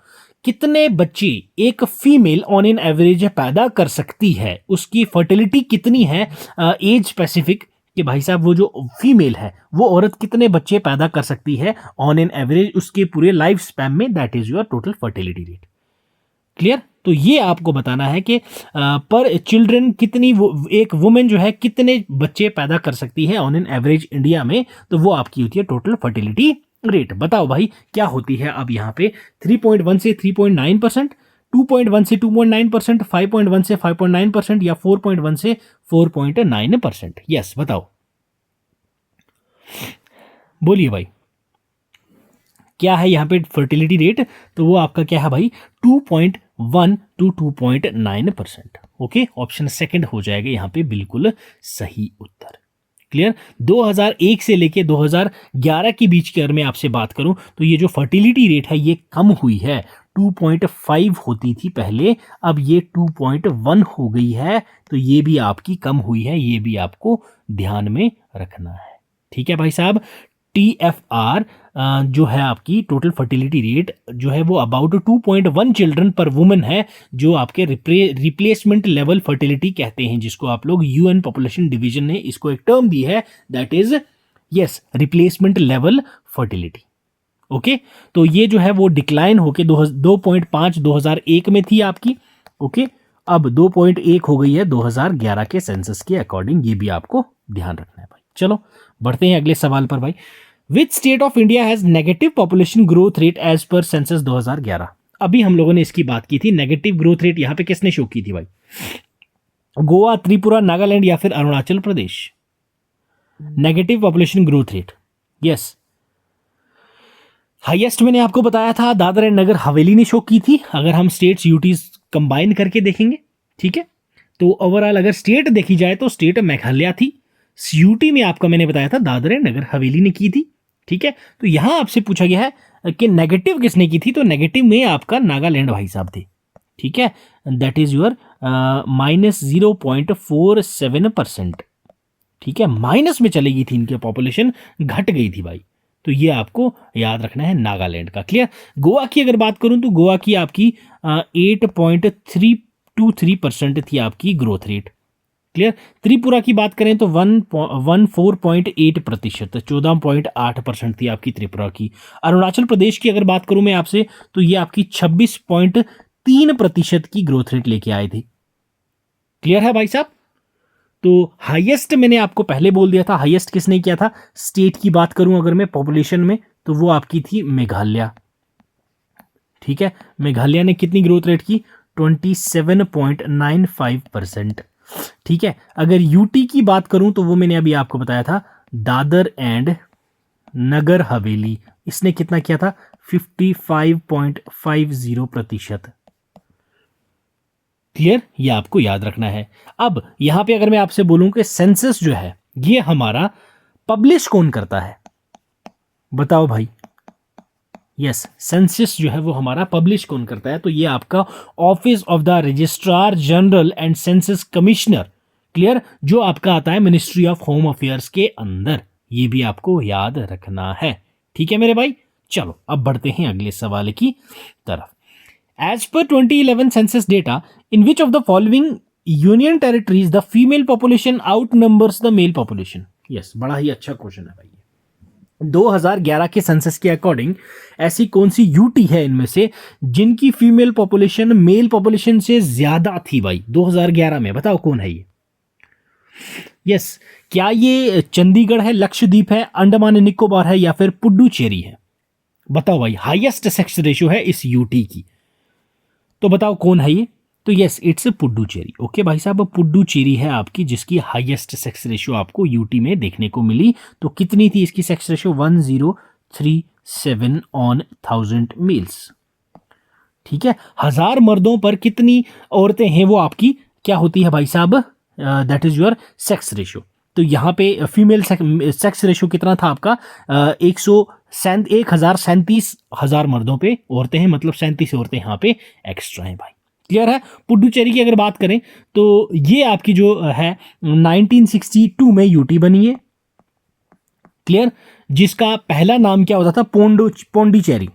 कितने बच्चे एक फीमेल ऑन एन एवरेज पैदा कर सकती है, उसकी फर्टिलिटी कितनी है एज स्पेसिफिक, कि भाई साहब वो जो फीमेल है वो औरत कितने बच्चे पैदा कर सकती है ऑन एन एवरेज उसके पूरे लाइफ स्पैन में, that is your total fertility rate. Clear? तो ये आपको बताना है कि पर चिल्ड्रन कितनी एक वुमेन जो है कितने बच्चे पैदा कर सकती है ऑन एन एवरेज इंडिया में, तो वो आपकी होती है टोटल फर्टिलिटी रेट। बताओ भाई क्या होती है अब यहाँ पे? 3.1 से 3.9%, 2.1 से 2.9%, 5.1 से 5.9% या 4.1 से 4.9%? यस बताओ, बोलिए भाई क्या है यहाँ पे फर्टिलिटी रेट? तो वो आपका क्या है भाई? 2.1 to 2.9%। ओके, ऑप्शन सेकंड हो जाएगा यहाँ पे बिल्कुल सही उत्तर। क्लियर? 2001 से लेके 2011 के बीच की अगर मैं आपसे बात करूं, तो ये जो फर्टिलिटी रेट है ये कम हुई है। 2.5 होती थी पहले, अब ये 2.1 हो गई है, तो ये भी आपकी कम हुई है, ये भी आपको ध्यान में रखना है। ठीक है भाई साहब? TFR जो है आपकी टोटल फर्टिलिटी रेट जो है वो अबाउट 2.1 चिल्ड्रन पर वुमन है, जो आपके रिप्लेसमेंट लेवल फर्टिलिटी कहते हैं, जिसको आप लोग यूएन पॉपुलेशन डिवीजन ने इसको एक टर्म दी है, that is yes replacement level fertility. Okay, तो ये जो है वो डिक्लाइन होके 2.5 2001 में थी आपकी। ओके, अब 2.1 हो गई है 2011 के सेंसस के अकॉर्डिंग, ये भी आपको ध्यान रखना है भाई। चलो बढ़ते हैं अगले सवाल पर भाई। Which state of India has negative population growth rate as per census 2011? अभी हम लोगों ने इसकी बात की थी, नेगेटिव ग्रोथ रेट यहां पे किसने शो की थी भाई? गोवा, त्रिपुरा, नागालैंड या फिर Arunachal Pradesh? Negative population growth rate, yes highest मैंने आपको बताया था दादर एंड नगर हवेली ने शो की थी, अगर हम स्टेट्स यूटीज कंबाइन करके देखेंगे। ठीक है, तो ओवरऑल अगर स्टेट देखी जाए तो स्टेट मेघालय थी, यूटी में आपका मैंने बताया था दादर एंड नगर हवेली ने की थी। ठीक है, तो यहां आपसे पूछा गया है कि नेगेटिव किसने की थी, तो नेगेटिव में आपका नागालैंड भाई साहब थे। ठीक है, दैट इज योर -0.47%। ठीक है, माइनस में चली गई थी, इनकी पॉपुलेशन घट गई थी भाई, तो ये आपको याद रखना है नागालैंड का। क्लियर। गोवा की अगर बात करूं तो गोवा की आपकी 8.323% थी आपकी ग्रोथ रेट। क्लियर। त्रिपुरा की बात करें तो 14.8%, 14.8% थी आपकी त्रिपुरा की। अरुणाचल प्रदेश की अगर बात करूं मैं आपसे तो ये आपकी 26.3% की ग्रोथ रेट लेके आए थे। क्लियर है भाई साहब। तो हाईएस्ट मैंने आपको पहले बोल दिया था, हाईएस्ट किसने किया था, स्टेट की बात करूं अगर मैं पॉपुलेशन में तो वो आपकी थी मेघालय। ठीक है, मेघालय ने कितनी ग्रोथ रेट की, 27.95%। ठीक है, अगर यूटी की बात करूं तो वो मैंने अभी आपको बताया था दादर एंड नगर हवेली, इसने कितना किया था, 55.50%। क्लियर, ये आपको याद रखना है। अब यहां पे अगर मैं आपसे बोलूं कि सेंसस जो है ये हमारा पब्लिश कौन करता है, बताओ भाई। यस, सेंसस जो है वो हमारा पब्लिश कौन करता है, तो ये आपका office of the registrar general and census commissioner. Clear, जो आपका आता है मिनिस्ट्री ऑफ होम अफेयर्स के अंदर, ये भी आपको याद रखना है। ठीक है मेरे भाई, चलो अब बढ़ते हैं अगले सवाल की तरफ। As per 2011 census data, in which of the following union territories the female population outnumbers the male population? Yes, बड़ा ही अच्छा क्वेश्चन है भाई। 2011 के सेंसस के अकॉर्डिंग ऐसी कौन सी यूटी है इनमें से जिनकी फीमेल पॉपुलेशन मेल पॉपुलेशन से ज्यादा थी भाई 2011 में? बताओ कौन है ये। यस, क्या ये चंडीगढ़ है, लक्षद्वीप है, अंडमान निकोबार है या फिर पुडुचेरी है? बताओ भाई, हाईएस्ट सेक्स रेशियो है इस यूटी की, तो बताओ कौन है ये। तो यस, इट्स पुडुचेरी। ओके भाई साहब, पुडुचेरी है आपकी जिसकी हाईएस्ट सेक्स रेशियो आपको यूटी में देखने को मिली। तो कितनी थी इसकी सेक्स रेशियो, 1037 ऑन 1000 मेल्स। ठीक है, 1000 मर्दों पर कितनी औरतें हैं वो आपकी क्या होती है भाई साहब, that is your sex ratio. तो यहाँ पे फीमेल सेक्स रेशियो कितना था आपका, 1,37,000 मर्दों पे औरतें हैं, मतलब 37 औरतें यहाँ पे एक्स्ट्रा हैं भाई। क्लियर है। पुडुचेरी की अगर बात करें तो ये आपकी जो है 1962 में यूटी बनी है। क्लियर, जिसका पहला नाम क्या होता था, पोंडीचेरी।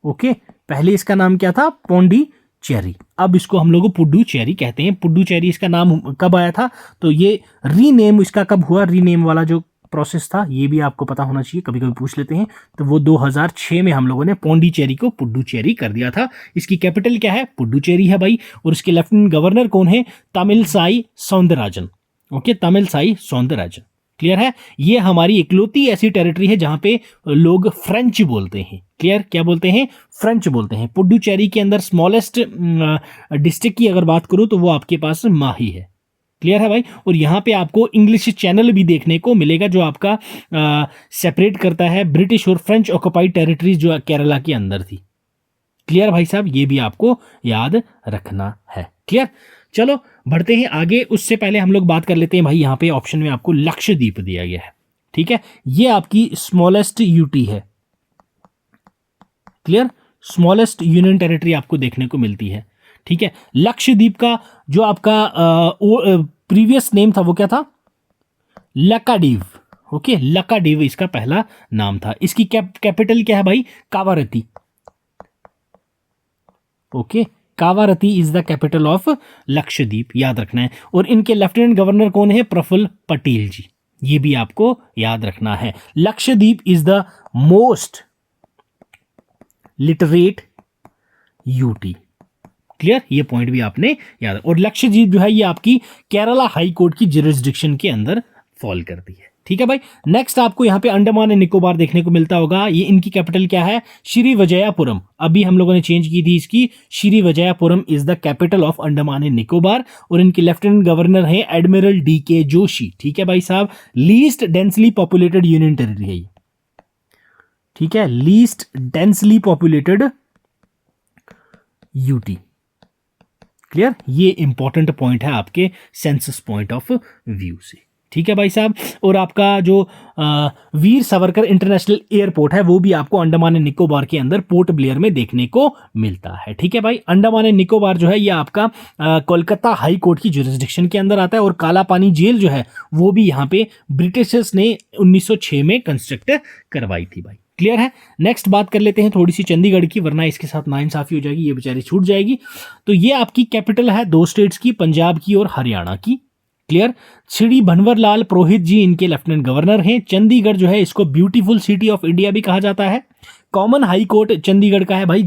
ओके, पहले इसका नाम क्या था, पोंडीचेरी, अब इसको हम लोग पुडुचेरी कहते हैं। पुडुचेरी इसका नाम कब आया था, तो ये रीनेम इसका कब हुआ, रीनेम वाला जो प्रोसेस था ये भी आपको पता होना चाहिए, कभी कभी पूछ लेते हैं। तो वो 2006 में हम लोगों ने पोंडीचेरी को पुडुचेरी कर दिया था। इसकी कैपिटल क्या है, पुडुचेरी है भाई, और इसके लेफ्टिनेंट गवर्नर कौन है, तमिलसाई सौंदरराजन। ओके, तमिलसाई सौंदरराजन। क्लियर है। ये हमारी इकलौती ऐसी टेरिटरी है जहां पे लोग फ्रेंच बोलते हैं। क्लियर, क्या बोलते हैं, फ्रेंच बोलते हैं। पुडुचेरी के अंदर स्मॉलेस्ट डिस्ट्रिक्ट की अगर बात करूं तो वो आपके पास माही है। क्लियर है भाई, और यहाँ पे आपको इंग्लिश चैनल भी देखने को मिलेगा जो आपका सेपरेट करता है ब्रिटिश और फ्रेंच ऑक्युपाइड टेरिटरीज जो केरला के अंदर थी। क्लियर भाई साहब, ये भी आपको याद रखना है। क्लियर, चलो बढ़ते हैं आगे। उससे पहले हम लोग बात कर लेते हैं भाई, यहाँ पे ऑप्शन में आपको लक्षद्वीप दिया गया है। ठीक है, ये आपकी स्मॉलेस्ट यूटी है। क्लियर, स्मॉलेस्ट यूनियन टेरिटरी आपको देखने को मिलती है। ठीक है, लक्षद्वीप का जो आपका प्रीवियस नेम था वो क्या था, लकाडीव। ओके, लकाडिव इसका पहला नाम था। इसकी कैपिटल क्या है भाई? Kavaratti. Okay, Kavaratti is the capital of Lakshadweep, याद रखना है। और इनके लेफ्टिनेंट गवर्नर कौन है? प्रफुल्ल पटेल जी, ये भी आपको याद रखना है। Lakshadweep is the most literate UT. Clear, ये पॉइंट भी आपने याद। और लक्षद्वीप जो है ये आपकी केरला हाई कोर्ट की जुरिस्डिक्शन के अंदर फॉल करती है। ठीक है भाई। नेक्स्ट आपको यहाँ पे अंडमान एंड निकोबार देखने को मिलता होगा। ये इनकी कैपिटल क्या है? श्री विजयपुरम। अभी हम लोगों ने चेंज की थी इसकी, Shri Vijayapuram is the capital of Andaman and Nicobar. और इनके लेफ्टिनेंट गवर्नर है एडमिरल DK जोशी। ठीक है भाई साहब। Least densely populated union territory है ये। ठीक है, least densely populated UT. Clear, ये इंपॉर्टेंट पॉइंट है आपके सेंसस पॉइंट ऑफ व्यू से। ठीक है भाई साहब। और आपका जो वीर सावरकर इंटरनेशनल एयरपोर्ट है वो भी आपको अंडमान एंड निकोबार के अंदर पोर्ट ब्लेयर में देखने को मिलता है। ठीक है भाई। अंडमान एंड निकोबार जो है ये आपका कोलकाता हाई कोर्ट की जुरिस्डिक्शन के अंदर आता है। और काला पानी जेल जो है वो भी यहाँ पे ब्रिटिशर्स ने 1906 में कंस्ट्रक्ट करवाई थी भाई। क्लियर है। नेक्स्ट बात कर लेते हैं थोड़ी सी चंडीगढ़ की, वरना इसके साथ नाइंसाफी हो जाएगी, ये बेचारी छूट जाएगी। तो ये आपकी कैपिटल है दो स्टेट्स की, पंजाब की और हरियाणा की। क्लियर। श्री भंवरलाल पुरोहित जी इनके लेफ्टिनेंट गवर्नर हैं। चंडीगढ़ जो है इसको ब्यूटीफुल सिटी ऑफ इंडिया भी कहा जाता है। कॉमन हाई कोर्ट चंडीगढ़ का है भाई।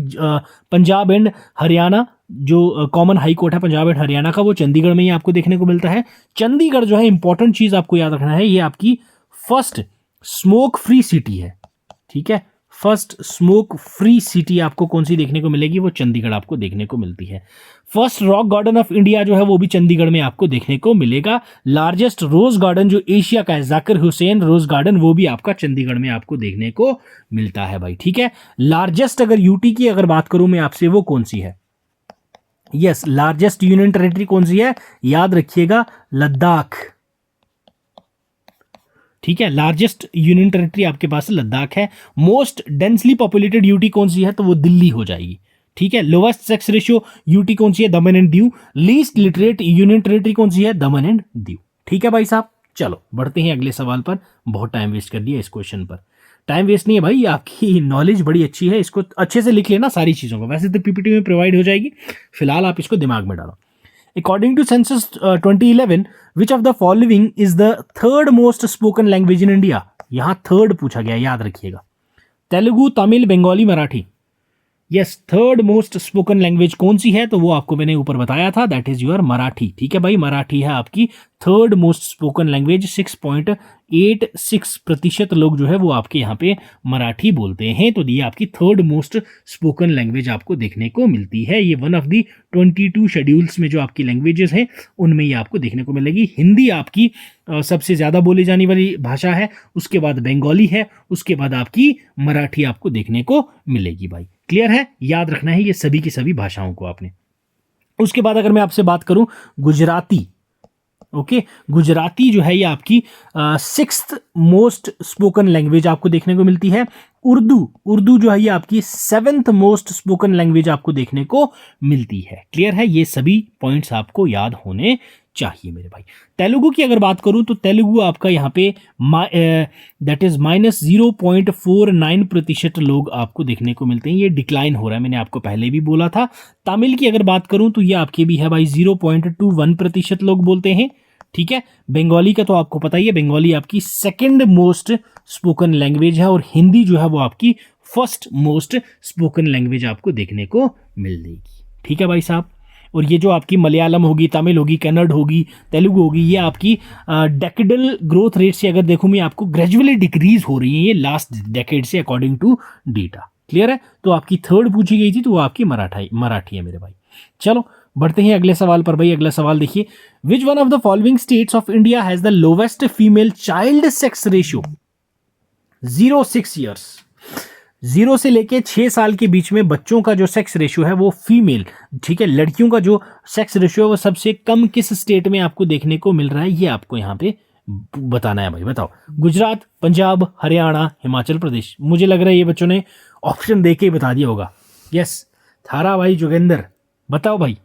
पंजाब एंड हरियाणा, जो कॉमन हाई कोर्ट है पंजाब एंड हरियाणा का, वो चंडीगढ़ में ही आपको देखने को मिलता है। चंडीगढ़ जो है इंपॉर्टेंट चीज आपको याद रखना है, ये आपकी फर्स्ट स्मोक फ्री सिटी है। ठीक है, फर्स्ट स्मोक फ्री सिटी आपको कौन सी देखने को मिलेगी? वो चंडीगढ़ आपको देखने को मिलती है। First rock garden of India जो है वो भी चंडीगढ़ में आपको देखने को मिलेगा। लार्जेस्ट रोज गार्डन जो एशिया का है, जाकिर हुसैन रोज गार्डन, वो भी आपका चंडीगढ़ में आपको देखने को मिलता है भाई। ठीक है। लार्जेस्ट अगर यूटी की अगर बात करूं मैं आपसे, वो कौन सी है? यस, लार्जेस्ट यूनियन टेरिटरी कौन सी है? याद रखिएगा, लद्दाख। ठीक है, लार्जेस्ट यूनियन टेरिटरी आपके पास लद्दाख है। मोस्ट डेंसली पॉपुलेटेड यूटी कौन सी है? तो वो दिल्ली हो जाएगी। ठीक है। लोवेस्ट सेक्स रेशियो यूटी कौन सी है? दमन and Diu. Least literate union territory कौन सी है? दमन एंड दीव। ठीक है भाई साहब। चलो बढ़ते हैं अगले सवाल पर। बहुत टाइम वेस्ट कर दिया इस क्वेश्चन पर। टाइम वेस्ट नहीं है भाई, आपकी नॉलेज बड़ी अच्छी है, इसको अच्छे से लिख लेना सारी चीज़ों को। वैसे तो PPT में प्रोवाइड हो जाएगी, फिलहाल आप इसको दिमाग में डालो। According to census 2011, which of the following is the third most spoken language in India? यहां थर्ड पूछा गया, याद रखिएगा। Telugu, Tamil, Bengali, Marathi. Yes, third most spoken language कौन सी है? तो वो आपको मैंने ऊपर बताया था, दैट इज योर मराठी। ठीक है भाई, मराठी है आपकी थर्ड मोस्ट स्पोकन लैंग्वेज। 6.86% लोग जो है वो आपके यहाँ पे मराठी बोलते हैं। तो ये आपकी थर्ड मोस्ट स्पोकन लैंग्वेज आपको देखने को मिलती है। ये वन ऑफ दी 22 शेड्यूल्स में जो आपकी लैंग्वेजेस हैं उनमें ये आपको देखने को मिलेगी। हिंदी आपकी सबसे ज़्यादा बोली जाने वाली भाषा है, उसके बाद बंगाली है, उसके बाद आपकी मराठी आपको देखने को मिलेगी भाई। क्लियर है, याद रखना है ये सभी की सभी भाषाओं को आपने। उसके बाद अगर मैं आपसे बात करूं गुजराती, ओके, गुजराती जो है ये आपकी 6th मोस्ट स्पोकन लैंग्वेज आपको देखने को मिलती है। उर्दू जो है ये आपकी 7th मोस्ट स्पोकन लैंग्वेज आपको देखने को मिलती है। क्लियर है, ये सभी पॉइंट्स आपको याद होने चाहिए मेरे भाई। तेलुगु की अगर बात करूं तो तेलुगु आपका यहाँ पे दैट इज -0.49% लोग आपको देखने को मिलते हैं। ये डिक्लाइन हो रहा है, मैंने आपको पहले भी बोला था। तमिल की अगर बात करूं तो ये आपके भी है भाई, 0.21% लोग बोलते हैं। ठीक है। बंगाली का तो आपको पता ही है, बंगाली आपकी 2nd मोस्ट स्पोकन लैंग्वेज है। और हिंदी जो है वो आपकी 1st मोस्ट स्पोकन लैंग्वेज आपको देखने को मिल जाएगी। ठीक है भाई साहब। और ये जो आपकी मलयालम होगी, तमिल होगी, कन्नड़ होगी, तेलुगु होगी, ये आपकी डेकेडल ग्रोथ रेट से अगर देखूं मैं आपको ग्रेजुअली डिक्रीज हो रही है ये लास्ट डेकेड से अकॉर्डिंग टू डेटा। क्लियर है। तो आपकी थर्ड पूछी गई थी तो वो आपकी मराठी है मेरे भाई। चलो बढ़ते हैं अगले सवाल पर भाई। अगला सवाल देखिए, which one of the following states of India has the lowest female child sex ratio? 0-6 years, 0 से लेके 6 साल के बीच में बच्चों का जो सेक्स रेशियो है वो फीमेल, ठीक है, लड़कियों का जो सेक्स रेशियो है वो सबसे कम किस स्टेट में आपको देखने को मिल रहा है, ये आपको यहाँ पे बताना है भाई। बताओ, गुजरात, पंजाब, हरियाणा, हिमाचल प्रदेश। मुझे लग रहा है ये बच्चों ने ऑप्शन दे के ही बता दिया होगा। यस, थारा भाई जोगेंद्र, बताओ भाई।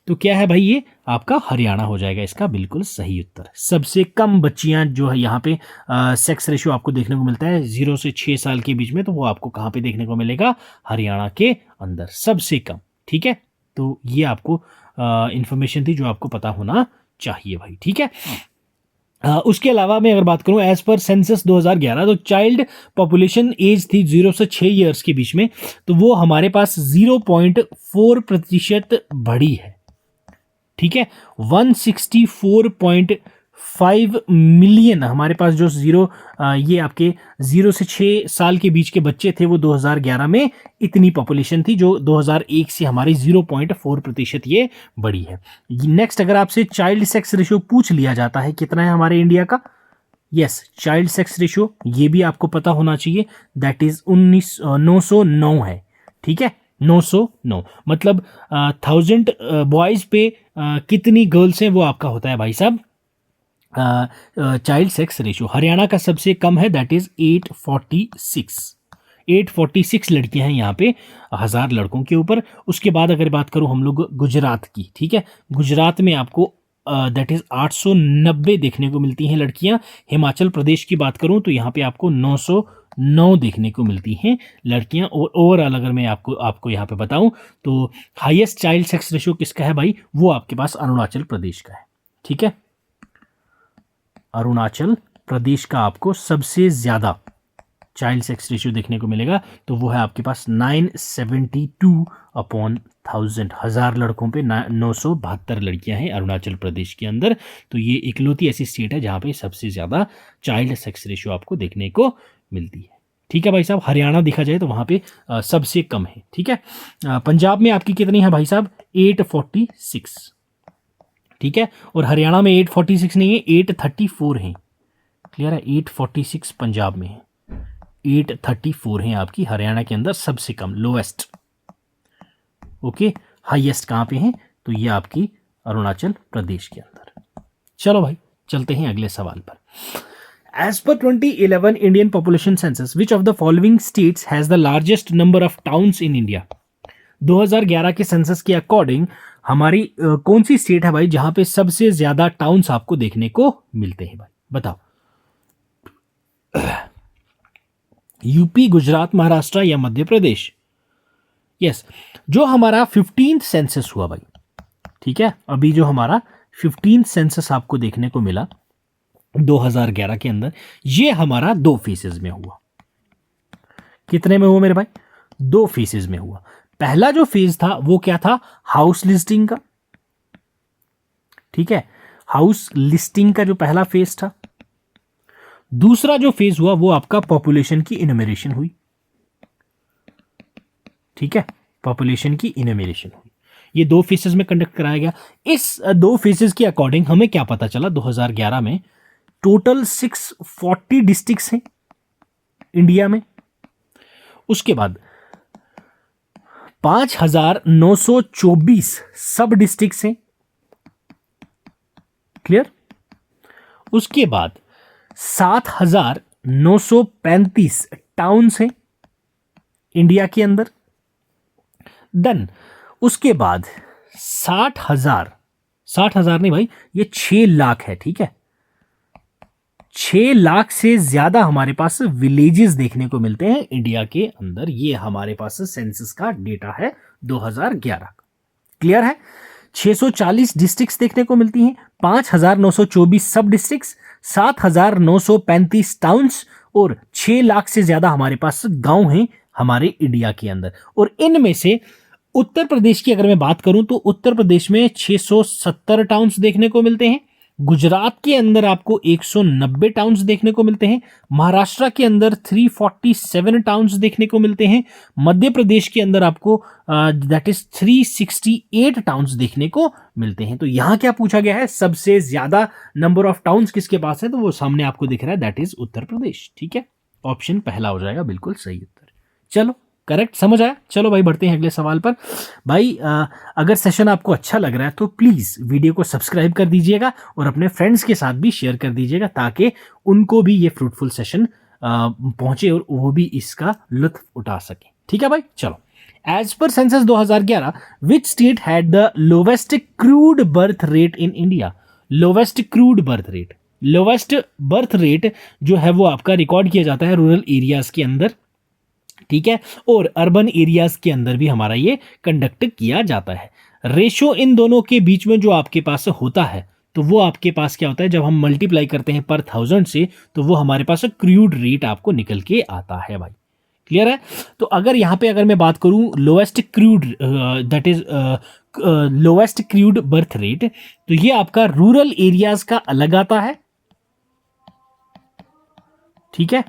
तो क्या है भाई, ये आपका हरियाणा हो जाएगा इसका बिल्कुल सही उत्तर। सबसे कम बच्चियां जो है यहाँ पे सेक्स रेशियो आपको देखने को मिलता है 0 से 6 साल के बीच में, तो वो आपको कहाँ पे देखने को मिलेगा, हरियाणा के अंदर सबसे कम। ठीक है, तो ये आपको इंफॉर्मेशन थी जो आपको पता होना चाहिए भाई। ठीक है, उसके अलावा मैं अगर बात करूं एज पर सेंसस 2011, तो चाइल्ड पॉपुलेशन एज थी 0 से 6 ईयर्स के बीच में, तो वो हमारे पास 0.4% बढ़ी है। ठीक है, 164.5 मिलियन हमारे पास जो ये आपके 0 से 6 साल के बीच के बच्चे थे, वो 2011 में इतनी पॉपुलेशन थी, जो 2001 से हमारी 0.4% ये बढ़ी है। नेक्स्ट, अगर आपसे चाइल्ड सेक्स रेशियो पूछ लिया जाता है कितना है हमारे इंडिया का, यस, चाइल्ड सेक्स रेशियो ये भी आपको पता होना चाहिए, दैट इज 909 है। ठीक है, 909 मतलब 1000 बॉयज पे कितनी गर्ल्स हैं, वो आपका होता है भाई साहब चाइल्ड सेक्स रेशियो। हरियाणा का सबसे कम है, दैट इज 846 लड़कियां हैं यहाँ पे 1000 लड़कों के ऊपर। उसके बाद अगर बात करूँ हम लोग गुजरात की, ठीक है, गुजरात में आपको दैट इज 890 देखने को मिलती हैं लड़कियां। हिमाचल प्रदेश की बात करूं तो यहाँ पे आपको 909 देखने को मिलती हैं लड़कियां। और ओवरऑल अगर मैं आपको यहाँ पे बताऊं तो हाईएस्ट चाइल्ड सेक्स रेशियो किसका है भाई, वो आपके पास अरुणाचल प्रदेश का है। ठीक है, अरुणाचल प्रदेश का आपको सबसे ज्यादा चाइल्ड सेक्स रेशियो देखने को मिलेगा, तो वो है आपके पास 972/1000। 1000 लड़कों पे 972 लड़कियां हैं अरुणाचल प्रदेश के अंदर। तो ये इकलौती ऐसी स्टेट है जहाँ पे सबसे ज़्यादा चाइल्ड सेक्स रेशियो आपको देखने को मिलती है। ठीक है भाई साहब, हरियाणा देखा जाए तो वहाँ पे सबसे कम है। ठीक है, पंजाब में आपकी कितनी है भाई साहब, 846। ठीक है, और हरियाणा में 846 नहीं है, 834 है। क्लियर है, 846 पंजाब में है, 834 है आपकी हरियाणा के अंदर सबसे कम, लोएस्ट। ओके, हाईएस्ट कहाँ पे है, तो ये आपकी अरुणाचल प्रदेश के अंदर। चलो भाई, चलते हैं अगले सवाल पर। As per 2011 Indian population census, which of the following states has the largest number of towns in India. 2011 के सेंसस के अकॉर्डिंग हमारी कौन सी स्टेट है भाई जहां पे सबसे ज्यादा टाउन्स आपको देखने को मिलते हैं भाई, बताओ। यूपी, गुजरात, महाराष्ट्र या मध्य प्रदेश। यस, जो हमारा 15th सेंसस हुआ भाई, ठीक है, अभी जो हमारा 15th सेंसस आपको देखने को मिला 2011 के अंदर, ये हमारा 2 फेसेस में हुआ। कितने में हुआ मेरे भाई, 2 फेसेस में हुआ। पहला जो फेज था वो क्या था, हाउस लिस्टिंग का। ठीक है, हाउस लिस्टिंग का जो पहला फेज था। दूसरा जो फेज हुआ वो आपका पॉपुलेशन की इनुमरेशन हुई। ठीक है, पॉपुलेशन की इनुमरेशन हुई। ये 2 फेसेस में कंडक्ट कराया गया। इस 2 फेसेस के अकॉर्डिंग हमें क्या पता चला, 2011 में टोटल 640 डिस्ट्रिक्ट्स हैं इंडिया में। उसके बाद 5924 सब डिस्ट्रिक्ट्स हैं। क्लियर। उसके बाद 7935 टाउन्स हैं इंडिया के अंदर। देन उसके बाद 60,000 नहीं भाई, ये 6 लाख है। ठीक है, 6 लाख से ज्यादा हमारे पास विलेजेस देखने को मिलते हैं इंडिया के अंदर। ये हमारे पास सेंसस का डेटा है 2011 का। क्लियर है, 640 डिस्ट्रिक्ट्स देखने को मिलती हैं, 5924 सब डिस्ट्रिक्ट्स, 7935 टाउन्स और 6 लाख से ज्यादा हमारे पास गांव हैं हमारे इंडिया के अंदर। और इनमें से उत्तर प्रदेश की अगर मैं बात करूं तो उत्तर प्रदेश में 670 टाउन्स देखने को मिलते हैं। गुजरात के अंदर आपको 190 टाउन्स देखने को मिलते हैं। महाराष्ट्र के अंदर 347 टाउन्स देखने को मिलते हैं। मध्य प्रदेश के अंदर आपको दैट इज 368 टाउन्स देखने को मिलते हैं। तो यहां क्या पूछा गया है, सबसे ज्यादा नंबर ऑफ टाउन्स किसके पास है, तो वो सामने आपको दिख रहा है, दैट इज उत्तर प्रदेश। ठीक है, ऑप्शन पहला हो जाएगा बिल्कुल सही उत्तर। चलो, करेक्ट, समझ आया। चलो भाई, बढ़ते हैं अगले सवाल पर। भाई अगर सेशन आपको अच्छा लग रहा है तो प्लीज़ वीडियो को सब्सक्राइब कर दीजिएगा और अपने फ्रेंड्स के साथ भी शेयर कर दीजिएगा, ताकि उनको भी ये फ्रूटफुल सेशन पहुंचे और वो भी इसका लुत्फ उठा सके। ठीक है भाई, चलो। As per census 2011 which state had the lowest crude birth rate in India? Lowest crude birth rate, lowest birth rate जो है वो आपका रिकॉर्ड किया जाता है रूरल एरियाज के अंदर, ठीक है, और अर्बन एरियाज के अंदर भी हमारा ये कंडक्ट किया जाता है। रेशो इन दोनों के बीच में जो आपके पास होता है तो वो आपके पास क्या होता है, जब हम मल्टीप्लाई करते हैं पर 1000 से तो वो हमारे पास क्रूड रेट आपको निकल के आता है भाई। क्लियर है? तो अगर यहाँ पे अगर मैं बात करूँ lowest crude, that is lowest crude birth rate, तो ये आपका रूरल एरियाज का अलग आता है, ठीक है,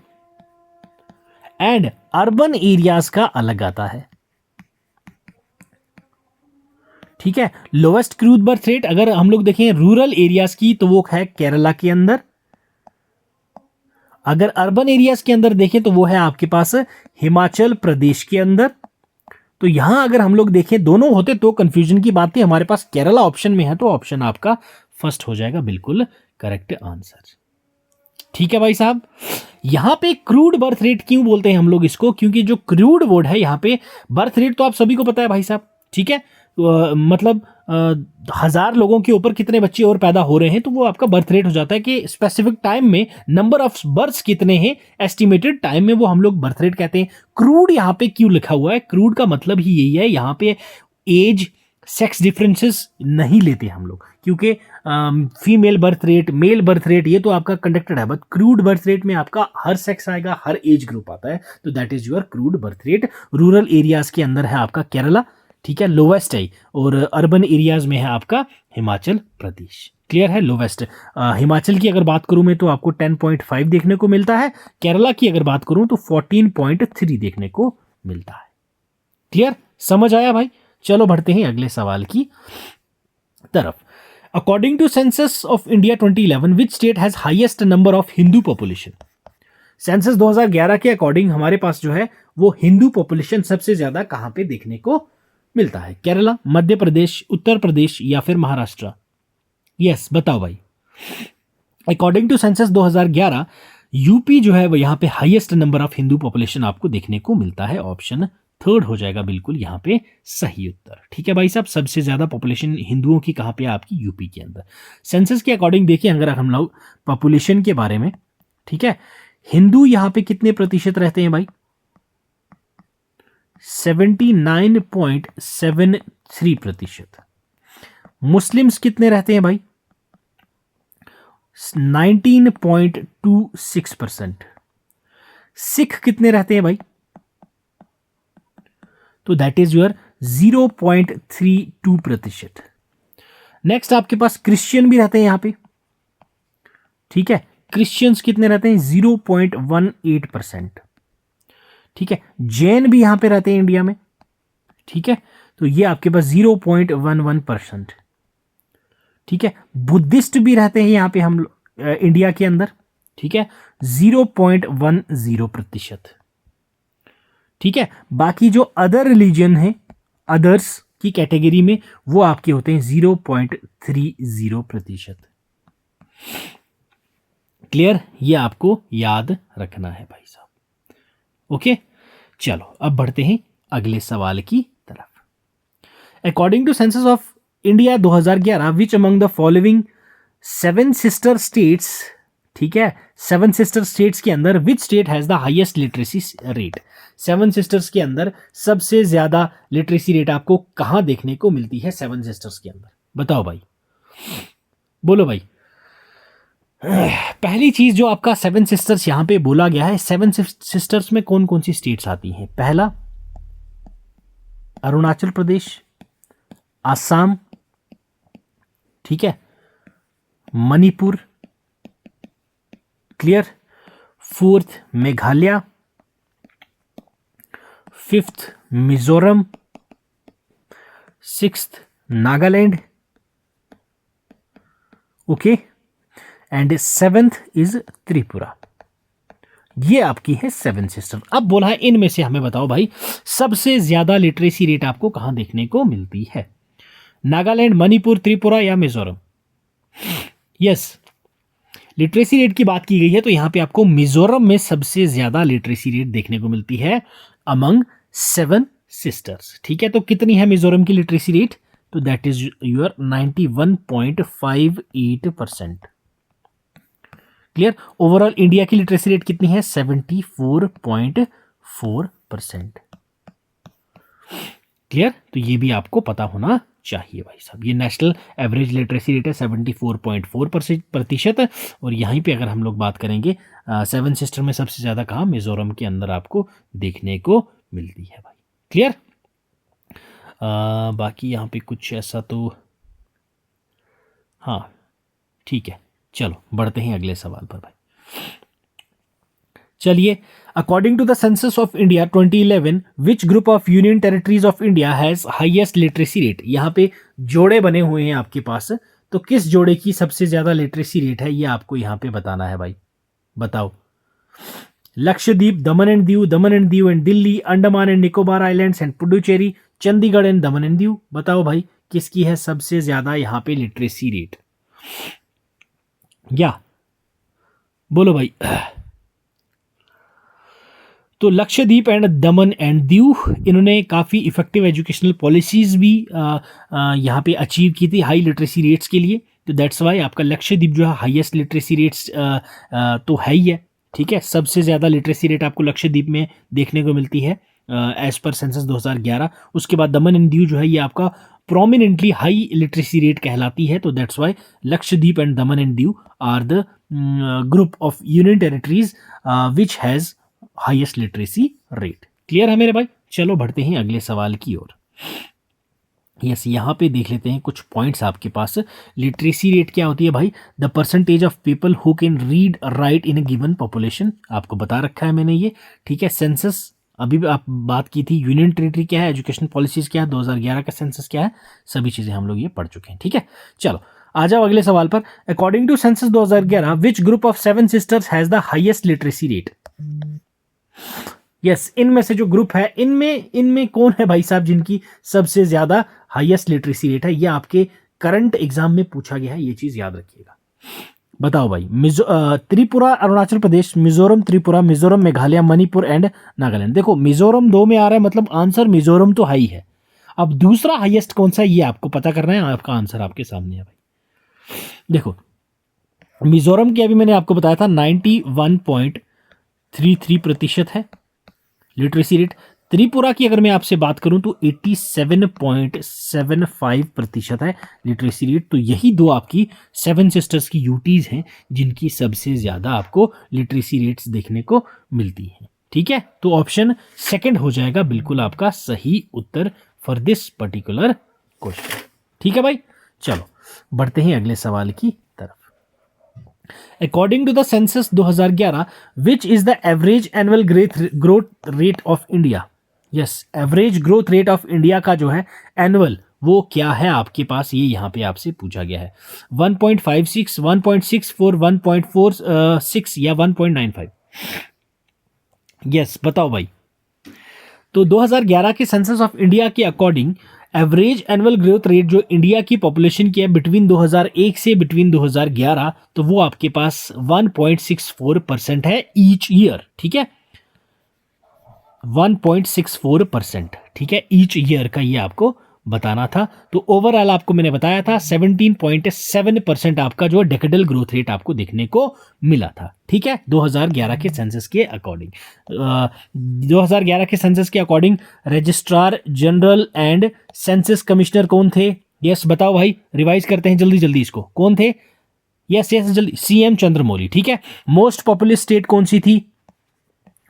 एंड अर्बन एरियाज का अलग आता है, ठीक है। लोएस्ट क्रूड बर्थ रेट अगर हम लोग देखें रूरल एरियाज की तो वो है केरला के अंदर, अगर अर्बन एरियाज के अंदर देखें तो वो है आपके पास हिमाचल प्रदेश के अंदर। तो यहां अगर हम लोग देखें दोनों होते तो कंफ्यूजन की बात थी, हमारे पास केरला ऑप्शन में है तो ऑप्शन आपका फर्स्ट हो जाएगा, बिल्कुल करेक्ट आंसर। ठीक है भाई साहब, यहां पे क्रूड बर्थ रेट क्यों बोलते हैं हम लोग इसको, क्योंकि जो क्रूड वर्ड है यहां पे, बर्थ रेट तो आप सभी को पता है भाई साहब, ठीक है, मतलब 1000 लोगों के ऊपर कितने बच्चे और पैदा हो रहे हैं तो वो आपका बर्थ रेट हो जाता है कि स्पेसिफिक टाइम में नंबर ऑफ बर्थ्स कितने हैं, एस्टिमेटेड टाइम में, वो हम लोग बर्थ रेट कहते हैं। क्रूड यहां पे क्यों लिखा हुआ है, क्रूड का मतलब ही यही है, यहां पे एज सेक्स डिफरेंसेस नहीं लेते हम लोग, क्योंकि female birth rate, male birth rate ये तो आपका कंडक्टेड है, बट क्रूड बर्थ रेट में आपका हर सेक्स आएगा, हर एज ग्रुप आता है, तो that is your crude birth rate. Rural areas के अंदर है आपका केरला, ठीक है, लोवेस्ट है, और अर्बन एरियाज में है आपका हिमाचल प्रदेश। क्लियर है? लोवेस्ट हिमाचल की अगर बात करूं मैं तो आपको 10.5 देखने को मिलता है, केरला की अगर बात करूं तो 14.3 देखने को मिलता है। क्लियर? समझ आया भाई? चलो बढ़ते हैं अगले सवाल की तरफ। According to census of India 2011 which state has highest number of Hindu population? Census 2011 के अकॉर्डिंग हमारे पास जो है वो हिंदू पॉपुलेशन सबसे ज्यादा कहां पे देखने को मिलता है? केरला, मध्य प्रदेश, उत्तर प्रदेश या फिर महाराष्ट्र? यस, बताओ भाई। अकॉर्डिंग टू सेंसस 2011 यूपी जो है वो यहाँ पे highest number of Hindu population आपको देखने को मिलता है, ऑप्शन थर्ड हो जाएगा बिल्कुल यहाँ पे सही उत्तर। ठीक है भाई साहब, सबसे ज्यादा पॉपुलेशन हिंदुओं की कहाँ पे आपकी? यूपी के अंदर। सेंसस के अकॉर्डिंग देखिए अगर हम लोग पॉपुलेशन के बारे में, ठीक है, हिंदू यहाँ पे कितने प्रतिशत रहते हैं भाई? 79.73%। मुस्लिम्स कितने रहते हैं भाई? 19.26%। सिख कितने रहते हैं भाई? तो दैट इज योर 0.32%। नेक्स्ट आपके पास क्रिश्चियन भी रहते हैं यहां पे, ठीक है, क्रिश्चियंस कितने रहते हैं? 0.18%। ठीक है, जैन भी यहां पे रहते हैं इंडिया में, ठीक है, तो ये आपके पास 0.11%। ठीक है, बुद्धिस्ट भी रहते हैं यहां पे हम इंडिया के अंदर, ठीक है, 0.10%। ठीक है, बाकी जो अदर रिलीजन है, अदर्स की कैटेगरी में, वो आपके होते हैं 0.30%। क्लियर? ये आपको याद रखना है भाई साहब। ओके, चलो अब बढ़ते हैं अगले सवाल की तरफ। According to census of India 2011 which among the following 7 sister states, ठीक है, 7 सिस्टर स्टेट्स के अंदर which state has the highest literacy rate? 7 sisters के अंदर सबसे ज्यादा लिटरेसी रेट आपको कहां देखने को मिलती है? 7 सिस्टर्स के अंदर बताओ भाई, बोलो भाई। पहली चीज जो आपका 7 सिस्टर्स यहां पे बोला गया है, 7 सिस्टर्स में कौन कौन सी स्टेट्स आती हैं? पहला अरुणाचल प्रदेश, आसाम, ठीक है, Manipur, clear, 4th Meghalaya, 5th Mizoram, 6th Nagaland, okay, and 7th is Tripura. ये आपकी है 7 सिस्टर। अब बोला है इनमें से हमें बताओ भाई सबसे ज्यादा लिटरेसी रेट आपको कहां देखने को मिलती है? नागालैंड, मणिपुर, त्रिपुरा या मिजोरम? यस, लिटरेसी रेट की बात की गई है तो यहां पे आपको मिजोरम में सबसे ज्यादा लिटरेसी रेट देखने को मिलती है अमंग 7 सिस्टर्स। ठीक है, तो कितनी है मिजोरम की लिटरेसी रेट? तो that is your 91.58%। Clear? Overall India की लिटरेसी रेट कितनी है? 74.4%। क्लियर? तो ये भी आपको पता होना चाहिए भाई साहब। ये नेशनल एवरेज लिटरेसी रेट है 74.4%। और यहीं पे अगर हम लोग बात करेंगे सेवन सिस्टर में सबसे ज़्यादा कहाँ? मिजोरम के अंदर आपको देखने को मिलती है भाई। क्लियर? बाकी यहाँ पे कुछ ऐसा तो हाँ ठीक है, चलो बढ़ते हैं अगले सवाल पर भाई। चलिए, according to the census of India 2011 which group of union territories of India has highest literacy rate? यहाँ पे जोड़े बने हुए हैं आपके पास, तो किस जोड़े की सबसे ज्यादा लिटरेसी रेट है ये आपको यहाँ पे बताना है भाई। बताओ। लक्षद्वीप, दमन and Diu and Delhi, Andaman and Nicobar islands and Puducherry, Chandigarh and Daman and Diu. बताओ भाई किसकी है सबसे ज्यादा यहाँ पे लिटरेसी रेट? या बोलो भाई। तो लक्षद्वीप एंड दमन एंड दीव, इन्होंने काफ़ी इफेक्टिव एजुकेशनल पॉलिसीज़ भी यहाँ पे अचीव की थी हाई लिटरेसी रेट्स के लिए। तो दैट्स वाई आपका लक्षद्वीप जो है हाईएस्ट लिटरेसी रेट्स तो है ही है। ठीक है, सबसे ज़्यादा लिटरेसी रेट आपको लक्षद्वीप में देखने को मिलती है एज पर सेंसस 2011। उसके बाद दमन एंड दीव जो है ये आपका प्रोमिनेंटली हाई लिटरेसी रेट कहलाती है। तो that's why Lakshadweep and Daman and Diu are the group of union territories which has highest literacy rate. Clear है मेरे भाई? चलो बढ़ते हैं अगले सवाल की ओर। यस, यहाँ पे देख लेते हैं कुछ पॉइंट्स आपके पास। लिटरेसी रेट क्या होती है भाई? The percentage of people who can read write in A given population. आपको बता रखा है मैंने ये। ठीक है, सेंसस अभी भी आप बात की थी, यूनियन टेरिटरी क्या है, एजुकेशन पॉलिसीज क्या है, 2011 का सेंसस क्या है, सभी चीजें हम लोग ये पढ़ चुके हैं। ठीक है, चलो आ जाओ अगले सवाल पर। According to census 2011 which group of 7 sisters has the highest literacy rate? Yes, इनमें से जो ग्रुप है इनमें कौन है भाई साहब जिनकी सबसे ज्यादा हाईएस्ट लिटरेसी रेट है? ये आपके करंट एग्जाम में पूछा गया है, ये चीज याद रखिएगा। बताओ भाई। त्रिपुरा, अरुणाचल प्रदेश, मिजोरम, त्रिपुरा, मिजोरम, मेघालय, मणिपुर एंड नागालैंड। देखो मिजोरम 2 में आ रहा है, मतलब आंसर मिजोरम तो हाई है। अब दूसरा हाईएस्ट कौन सा है ये आपको पता करना है। आपका आंसर आपके सामने है भाई। देखो मिजोरम की अभी मैंने आपको बताया था 91.33% है लिटरेसी रेट। त्रिपुरा की अगर मैं आपसे बात करूं तो 87.75% है लिटरेसी रेट। तो यही दो आपकी 7 सिस्टर्स की यूटीज हैं जिनकी सबसे ज्यादा आपको लिटरेसी रेट्स देखने को मिलती हैं। ठीक है, तो ऑप्शन सेकंड हो जाएगा बिल्कुल आपका सही उत्तर फॉर दिस पर्टिकुलर क्वेश्चन। ठीक है भाई, चलो बढ़ते हैं अगले सवाल की तरफ। According to the census 2011 which is the average annual growth rate of India? Yes, average growth rate of India का जो है एनुअल वो क्या है आपके पास, ये यहां पे आपसे पूछा गया है। 1.56, 1.64, 1.46 या 1.95? यस, बताओ भाई। तो 2011 के सेंसस ऑफ इंडिया के according average annual growth rate जो इंडिया की पॉपुलेशन की है बिटवीन 2001 से बिटवीन 2011, तो वो आपके पास 1.64% है ईच ईयर। ठीक है, 1.64%। ठीक है, ईच ईयर का ये आपको बताना था। तो ओवरऑल आपको मैंने बताया था 17.7% आपका जो डेकेडल ग्रोथ रेट आपको देखने को मिला था। ठीक है, 2011 के सेंसस के अकॉर्डिंग। 2011 के सेंसस के according registrar general and census commissioner कौन थे? यस, बताओ भाई, रिवाइज करते हैं जल्दी जल्दी इसको। कौन थे? यस जल्दी, सीएम चंद्रमौली। ठीक है, मोस्ट पॉपुलस स्टेट कौन सी थी?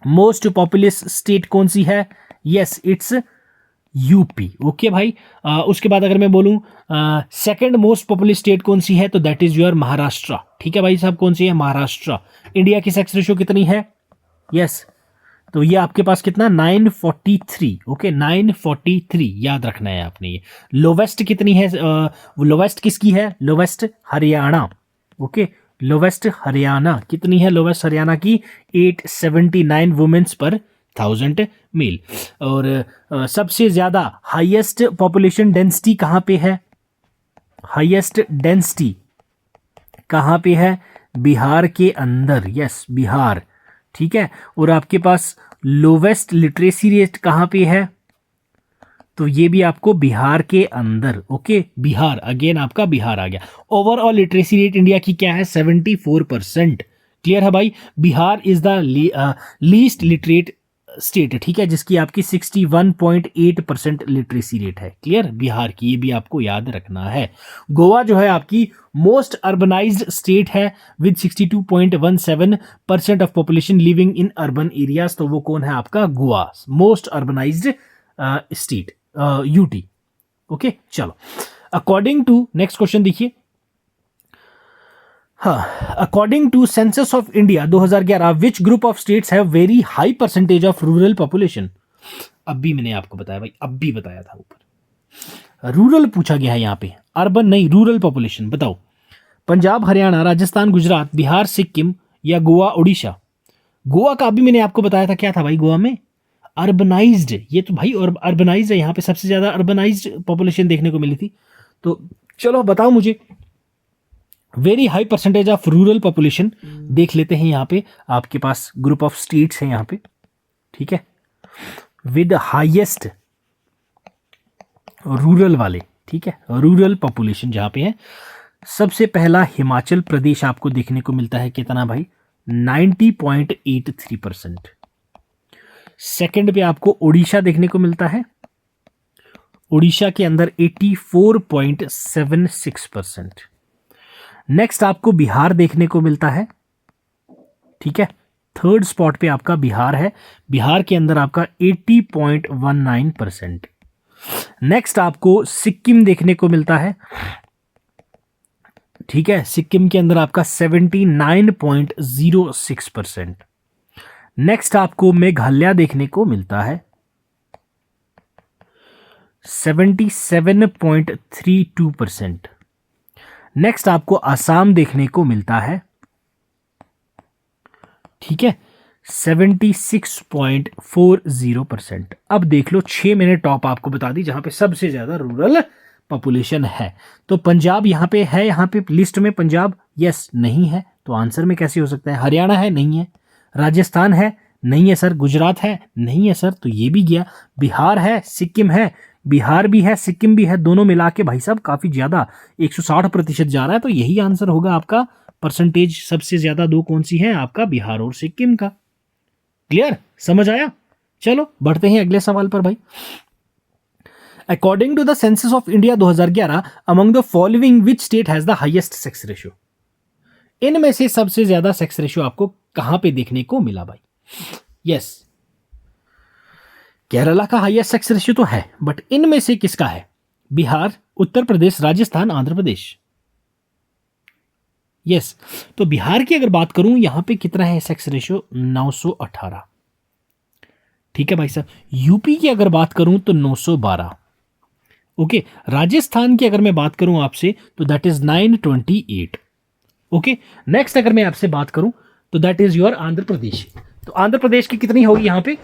मोस्ट पॉपुलस स्टेट कौन सी है? Yes, it's UP. ओके भाई, उसके बाद अगर मैं बोलूं सेकंड मोस्ट पॉपुलस स्टेट कौन सी है, तो दैट इज योर महाराष्ट्र। ठीक है भाई साहब, कौन सी है? महाराष्ट्र। इंडिया की सेक्स रेशियो कितनी है? यस, तो ये आपके पास कितना? 943। ओके, 943 याद रखना है आपने। ये लोवेस्ट कितनी है? लोवेस्ट किसकी है? Lowest Haryana. Okay, lowest Haryana कितनी है? लोवेस्ट हरियाणा की 879 वुमेन्स पर 1000 मेल। और सबसे ज्यादा हाईएस्ट पॉपुलेशन डेंसिटी कहां पे है? हाईएस्ट डेंसिटी कहां पे है? बिहार के अंदर। यस, बिहार। ठीक है, और आपके पास लोवेस्ट लिटरेसी रेट कहां पे है? तो ये भी आपको बिहार के अंदर, ओके, बिहार, अगेन आपका बिहार आ गया। ओवरऑल लिटरेसी रेट इंडिया की क्या है, 74%। क्लियर है भाई, Bihar is the least literate state है, ठीक है, जिसकी आपकी 61.8% लिटरेसी रेट है। क्लियर, बिहार की, ये भी आपको याद रखना है। गोवा जो है आपकी मोस्ट अर्बनाइज्ड स्टेट है with 62.17% of population living in urban areas. तो वो कौन है आपका, Goa, most urbanised state, UT. Okay, चलो अकॉर्डिंग टू, नेक्स्ट क्वेश्चन देखिए। हाँ, according to census of India 2011 which group of states have very high percentage of rural population. अब भी मैंने आपको बताया भाई, अब भी बताया था ऊपर, रूरल पूछा गया है यहाँ पे, अर्बन नहीं, रूरल पॉपुलेशन। बताओ, पंजाब, हरियाणा, राजस्थान, गुजरात, बिहार, सिक्किम या गोवा, उड़ीसा। गोवा का अभी मैंने आपको बताया था, क्या था भाई गोवा में, अर्बनाइज्ड। ये तो भाई और अर्बनाइज्ड है, यहाँ पे सबसे ज्यादा अर्बनाइज्ड पॉपुलेशन देखने को मिली थी। तो चलो बताओ मुझे, very high percentage of rural population देख लेते हैं। यहाँ पे आपके पास ग्रुप ऑफ स्टेट्स हैं यहाँ पे, ठीक है, विद हाईएस्ट रूरल वाले, ठीक है, रूरल पॉपुलेशन जहाँ पे है, सबसे पहला हिमाचल प्रदेश आपको देखने को मिलता है, कितना भाई, 90.83%। सेकंड पे आपको उड़ीसा देखने को मिलता है, उड़ीसा के अंदर 84.76%। नेक्स्ट आपको बिहार देखने को मिलता है, ठीक है, थर्ड स्पॉट पे आपका बिहार है, बिहार के अंदर आपका 80.19%। नेक्स्ट आपको सिक्किम देखने को मिलता है, ठीक है, सिक्किम के अंदर आपका 79.06%। नेक्स्ट आपको मेघालय देखने को मिलता है 77.32%। नेक्स्ट आपको असम देखने को मिलता है, ठीक है, 76.40%। अब देख लो, 6 मैंने टॉप आपको बता दी जहां पे सबसे ज्यादा रूरल पॉपुलेशन है। तो पंजाब यहां पे है, यहां पे लिस्ट में पंजाब यस नहीं है, तो आंसर में कैसे हो सकता है। हरियाणा है, नहीं है। राजस्थान है, नहीं है सर। गुजरात है, नहीं है सर, तो ये भी गया। बिहार है, सिक्किम है, बिहार भी है, सिक्किम भी है, दोनों मिला के भाई साहब काफी ज्यादा 160% जा रहा है। तो यही आंसर होगा आपका। परसेंटेज सबसे ज्यादा दो कौन सी है आपका, बिहार और सिक्किम का। क्लियर, समझ आया। चलो बढ़ते हैं अगले सवाल पर भाई। According to the census of India 2011 among the following which state has the highest sex ratio. इनमें से सबसे ज्यादा सेक्स रेशियो आपको कहां पे देखने को मिला भाई। यस, केरला का हाईएस्ट सेक्स रेशियो तो है, बट इनमें से किसका है। बिहार, उत्तर प्रदेश, राजस्थान, आंध्र प्रदेश। यस, तो बिहार की अगर बात करूं, यहां पे कितना है सेक्स रेशियो, 918। ठीक है भाई साहब। यूपी की अगर बात करूं तो 912। ओके, राजस्थान की अगर मैं बात करूं आपसे तो दैट इज 928। ओके, नेक्स्ट अगर मैं आपसे बात करूं तो that is your Andhra Pradesh. तो आंध्र प्रदेश की कितनी होगी यहां पे,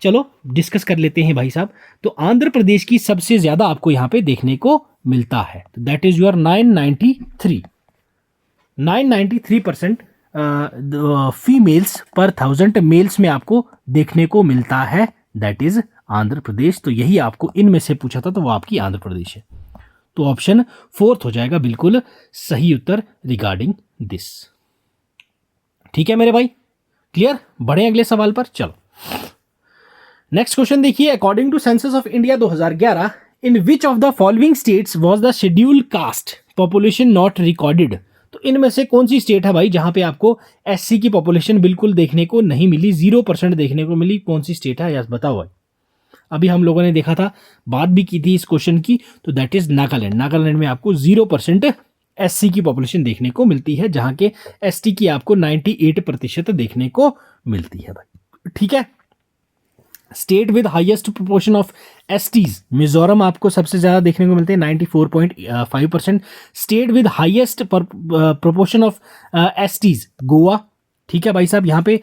चलो डिस्कस कर लेते हैं भाई साहब। तो आंध्र प्रदेश की सबसे ज्यादा आपको यहां पे देखने को मिलता है, तो that is your 993% females per 1000 mails में आपको देखने को मिलता है, दैट इज आंध्र प्रदेश। तो यही आपको इनमें से पूछा था, तो वो आपकी आंध्र प्रदेश है। तो ऑप्शन 4 हो जाएगा बिल्कुल सही उत्तर रिगार्डिंग दिस। ठीक है मेरे भाई, क्लियर। बढ़े अगले सवाल पर, चलो नेक्स्ट क्वेश्चन देखिए। According to census of India 2011 in which of the following states was the schedule caste population not recorded. तो इनमें से कौन सी स्टेट है भाई जहां पे आपको एससी की पॉपुलेशन बिल्कुल देखने को नहीं मिली, 0% देखने को मिली, कौन सी स्टेट है, यस बताओ भाई। अभी हम लोगों ने देखा था, बात भी की थी इस क्वेश्चन की, तो दैट इज नागालैंड। नागालैंड में आपको 0% एससी की पॉपुलेशन देखने को मिलती है, जहां के एसटी की आपको 98% देखने को मिलती है भाई। ठीक है। State with highest proportion of STs, Mizoram आपको सबसे ज्यादा देखने को मिलते हैं 94.5%। State with highest proportion of STs, Goa ठीक है भाई साहब, यहाँ पे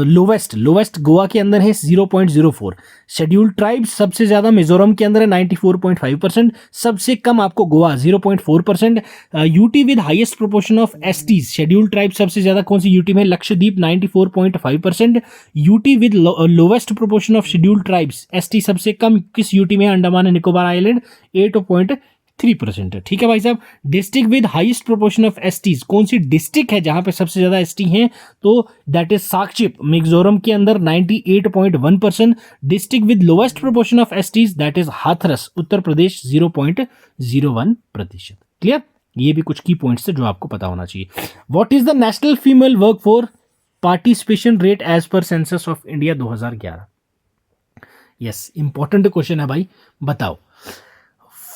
लोवेस्ट गोवा के अंदर है 0.04, शेड्यूल्ड ट्राइब्स सबसे ज़्यादा मिजोरम के अंदर है 94.5%, सबसे कम आपको Goa 0.4%, UT with highest proportion of STs, scheduled tribe सबसे ज़्यादा कौन सी यूटी में, Lakshadweep 94.5%, UT with lowest proportion of scheduled tribes ST सबसे कम किस यूटी में, अंडमान एंड निकोबार आइलैंड 8.3% है। ठीक है भाई साहब, district with highest proportion of STs, कौन सी डिस्ट्रिक्ट है जहां पे सबसे ज्यादा एसटी हैं, तो दैट इज साकचिप मिजोरम के अंदर 98.1%, district with lowest proportion of STs that is Hathras Uttar Pradesh 0.01%। Clear, ये भी कुछ की पॉइंट्स थे जो आपको पता होना चाहिए। What is the national female work for participation rate as per census of India 2011? Yes, important question है भाई, बताओ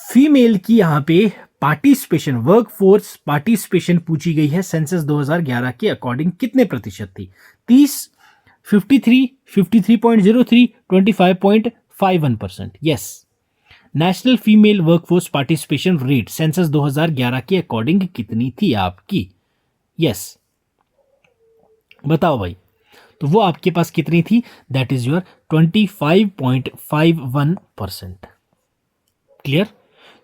फीमेल की यहां पे पार्टिसिपेशन, वर्क फोर्स पार्टिसिपेशन पूछी गई है सेंसस 2011 के अकॉर्डिंग कितने प्रतिशत थी? 30, 53, 53.03, 25.51%। Yes, national female workforce participation rate census 2011 के अकॉर्डिंग कितनी थी आपकी? यस, बताओ भाई, तो वो आपके पास कितनी थी? That is your 25.51%। क्लियर,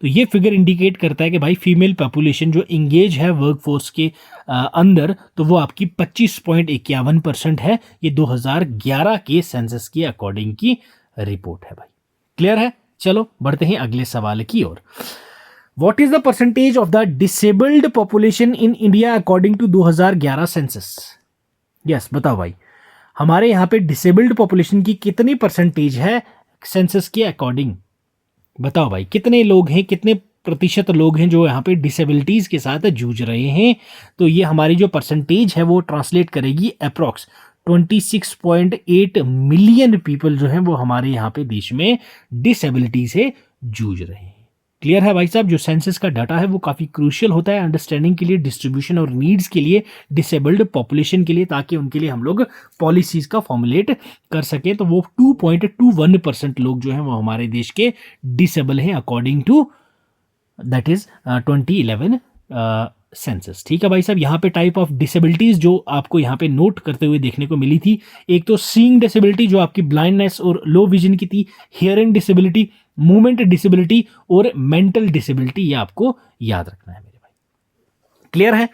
तो ये फिगर इंडिकेट करता है कि भाई फीमेल पॉपुलेशन जो इंगेज है वर्कफोर्स के अंदर, तो वो आपकी 25.51% है। ये 2011 के सेंसस के अकॉर्डिंग की रिपोर्ट है भाई। क्लियर है, चलो बढ़ते हैं अगले सवाल की ओर। What is the percentage of the disabled population in India according to 2011 census? Yes, बताओ भाई, हमारे यहाँ पे डिसेबल्ड पॉपुलेशन की कितनी परसेंटेज है सेंसस के अकॉर्डिंग? बताओ भाई, कितने लोग हैं, कितने प्रतिशत लोग हैं जो यहाँ पे डिसेबिलिटीज़ के साथ जूझ रहे हैं? तो ये हमारी जो परसेंटेज है वो ट्रांसलेट करेगी अप्रॉक्स 26.8 मिलियन पीपल जो हैं वो हमारे यहाँ पे देश में डिसेबिलिटी से जूझ रहे हैं। क्लियर है भाई साहब, जो सेंसस का डाटा है वो काफ़ी क्रूशियल होता है अंडरस्टैंडिंग के लिए, डिस्ट्रीब्यूशन और नीड्स के लिए, डिसेबल्ड पॉपुलेशन के लिए, ताकि उनके लिए हम लोग पॉलिसीज का फॉर्मुलेट कर सकें। तो वो 2.21% लोग जो हैं वो हमारे देश के डिसेबल हैं according to that is 2011 census. ठीक है भाई साहब, यहाँ पे टाइप ऑफ डिसेबिलिटीज जो आपको यहाँ पे नोट करते हुए देखने को मिली थी, एक तो सीइंग डिसेबिलिटी जो आपकी ब्लाइंडनेस और लो विजन की थी, हियरिंग डिसेबिलिटी, मूवमेंट डिसेबिलिटी और मेंटल डिसेबिलिटी, ये आपको याद रखना है मेरे भाई। क्लियर है,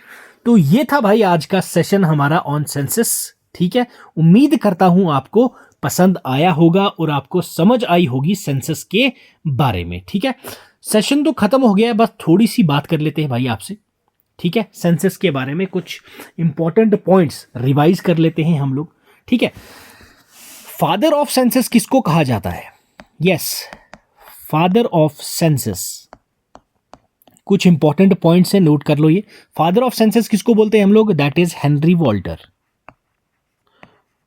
तो ये था भाई आज का सेशन हमारा ऑन सेंसस। ठीक है, उम्मीद करता हूं आपको पसंद आया होगा और आपको समझ आई होगी सेंसस के बारे में। ठीक है, सेशन तो खत्म हो गया है, बस थोड़ी सी बात कर लेते हैं भाई आपसे। ठीक है, सेंसस के बारे में कुछ इंपॉर्टेंट पॉइंट्स रिवाइज कर लेते हैं हम लोग। ठीक है, फादर ऑफ सेंसस किसको कहा जाता है? यस, फादर ऑफ सेंसस, कुछ इंपॉर्टेंट पॉइंट्स है, नोट कर लो ये। फादर ऑफ सेंसस किसको बोलते हैं हम लोग? That is Henry Walter.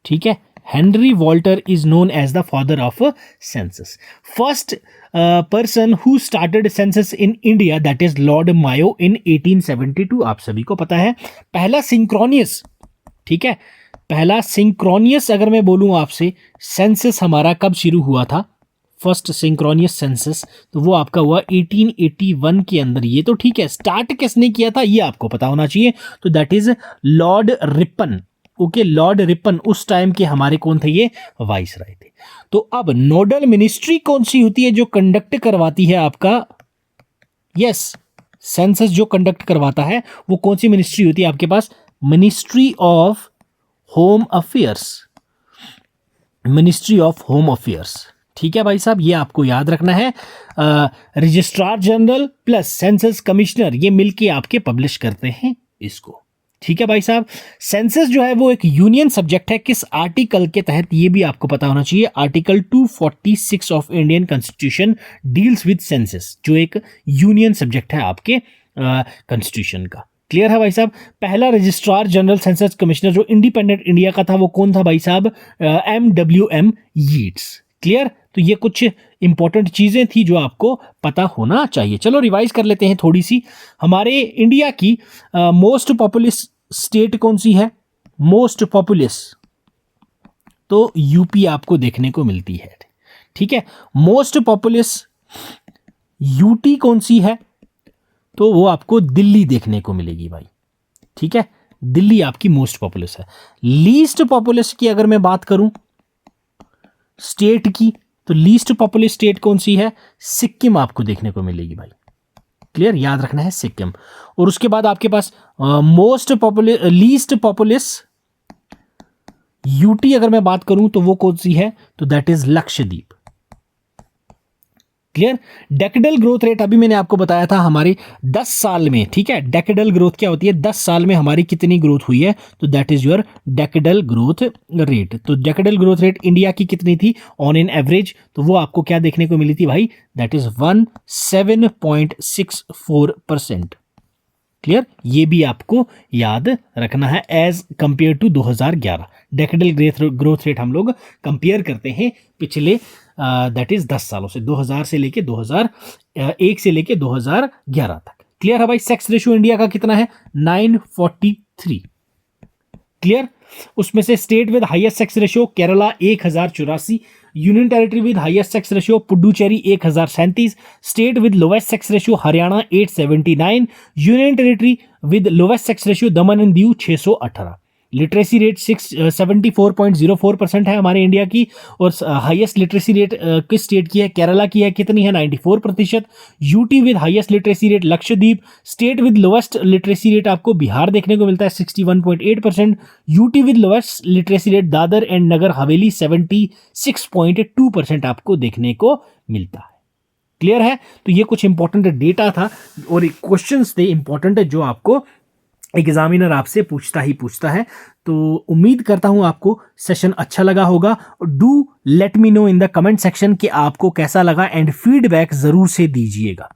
ठीक है, Henry Walter is known as the father of census. First person who started census in India that is Lord Mayo in 1872, आप सभी को पता है। पहला सिंक्रोनियस, ठीक है, पहला सिंक्रोनियस अगर मैं बोलूं आपसे, सेंसस हमारा कब शुरू हुआ था? फर्स्ट सिंक्रोनियस सेंसस, तो वो आपका हुआ 1881 के अंदर। ये तो ठीक है, स्टार्ट किसने किया था ये आपको पता होना चाहिए, तो that is Lord Ripon. Okay, Lord Ripon उस टाइम के हमारे कौन थे? ये वाइसराय थे। तो अब नोडल मिनिस्ट्री कौन सी होती है जो कंडक्ट करवाती है आपका? यस, सेंसस जो कंडक्ट करवाता है वो कौन सी मिनिस्ट्री होती है आपके पास? Ministry of home affairs, ministry of home affairs. ठीक है भाई साहब, ये आपको याद रखना है। Registrar general plus census commissioner ये मिलके आपके पब्लिश करते हैं इसको। ठीक है भाई साहब, सेंसस जो है वो एक यूनियन सब्जेक्ट है। किस आर्टिकल के तहत? ये भी आपको पता होना चाहिए। Article 246 of Indian constitution deals with census, जो एक यूनियन सब्जेक्ट है आपके कॉन्स्टिट्यूशन का। क्लियर है भाई साहब। पहला रजिस्ट्रार जनरल सेंसस कमिश्नर जो इंडिपेंडेंट इंडिया का था वो कौन था भाई साहब? MWM Yeats. क्लियर, तो ये कुछ इंपॉर्टेंट चीजें थी जो आपको पता होना चाहिए। चलो रिवाइज कर लेते हैं थोड़ी सी। हमारे इंडिया की मोस्ट पॉपुलस स्टेट कौन सी है? मोस्ट पॉपुलस तो यूपी आपको देखने को मिलती है। ठीक है, मोस्ट पॉपुलस यूटी कौन सी है? तो वो आपको दिल्ली देखने को मिलेगी भाई। ठीक है, दिल्ली आपकी मोस्ट पॉपुलस है। लीस्ट पॉपुलस की अगर मैं बात करूं स्टेट की, तो लीस्ट पॉपुलस स्टेट कौन सी है? सिक्किम आपको देखने को मिलेगी भाई। क्लियर, याद रखना है सिक्किम। और उसके बाद आपके पास most populous least populous UT अगर मैं बात करूं तो वो कौन सी है? तो that is Lakshadweep. Clear. Decadal growth rate अभी मैंने आपको बताया था हमारे 10 साल में, ठीक है। डेकेडल ग्रोथ क्या होती है? 10 साल में हमारी कितनी ग्रोथ हुई है, तो that is your decadal growth rate. तो डेकेडल ग्रोथ रेट इंडिया की कितनी थी ऑन एन एवरेज? तो वो आपको क्या देखने को मिली थी भाई? That is 17.64%। क्लियर, ये भी आपको याद रखना है as compare to 2011। Decadal growth rate हम लोग कंपेयर करते हैं पिछले दैट इज 10 सालों से, 2000 से लेके 2001 से लेके 2011 तक। क्लियर है भाई। सेक्स रेशियो इंडिया का कितना है? 943। क्लियर। उसमें से state with highest sex ratio Kerala 1084, union territory with highest sex ratio Puducherry 1037, state with lowest sex ratio Haryana 879, union territory with lowest sex ratio Daman and Diu 618। Literacy rate 74.04% है हमारे India की। और highest literacy rate किस state की है? केरला की है। कितनी है? 94%। UT with highest literacy rate Lakshadweep. State with lowest literacy rate आपको बिहार देखने को मिलता है 61.8%। UT with lowest literacy rate Dadra and Nagar Haveli 76.2% आपको देखने को मिलता है। क्लियर है। तो ये कुछ इंपॉर्टेंट डेटा था और क्वेश्चंस थे इंपॉर्टेंट जो आपको एग्जामिनर आपसे पूछता है। तो उम्मीद करता हूं आपको सेशन अच्छा लगा होगा। Do let me know in the comment section कि आपको कैसा लगा एंड फीडबैक जरूर से दीजिएगा।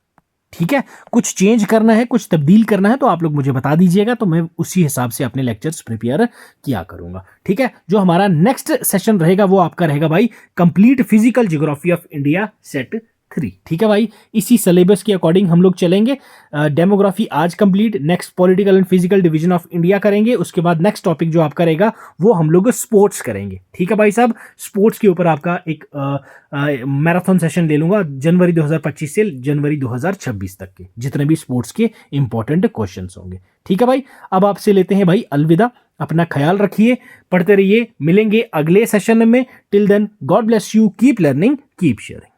ठीक है, कुछ चेंज करना है, कुछ तब्दील करना है तो आप लोग मुझे बता दीजिएगा, तो मैं उसी हिसाब से अपने लेक्चर्स प्रिपेयर किया करूंगा। ठीक है, जो हमारा नेक्स्ट सेशन रहेगा वो आपका रहेगा भाई complete physical geography of India set 3। ठीक है भाई, इसी सिलेबस के अकॉर्डिंग हम लोग चलेंगे। डेमोग्राफी आज complete, next political and physical division of India करेंगे। उसके बाद नेक्स्ट टॉपिक जो आपका रहेगा वो हम लोग स्पोर्ट्स करेंगे। ठीक है भाई साहब, स्पोर्ट्स के ऊपर आपका एक मैराथन सेशन ले लूंगा जनवरी 2025 से जनवरी 2026 तक के, जितने भी स्पोर्ट्स के इंपॉर्टेंट क्वेश्चन होंगे। ठीक है भाई, अब आपसे लेते हैं भाई अलविदा। अपना ख्याल रखिए, पढ़ते रहिए, मिलेंगे अगले सेशन में। Till then God bless you, keep learning, keep sharing.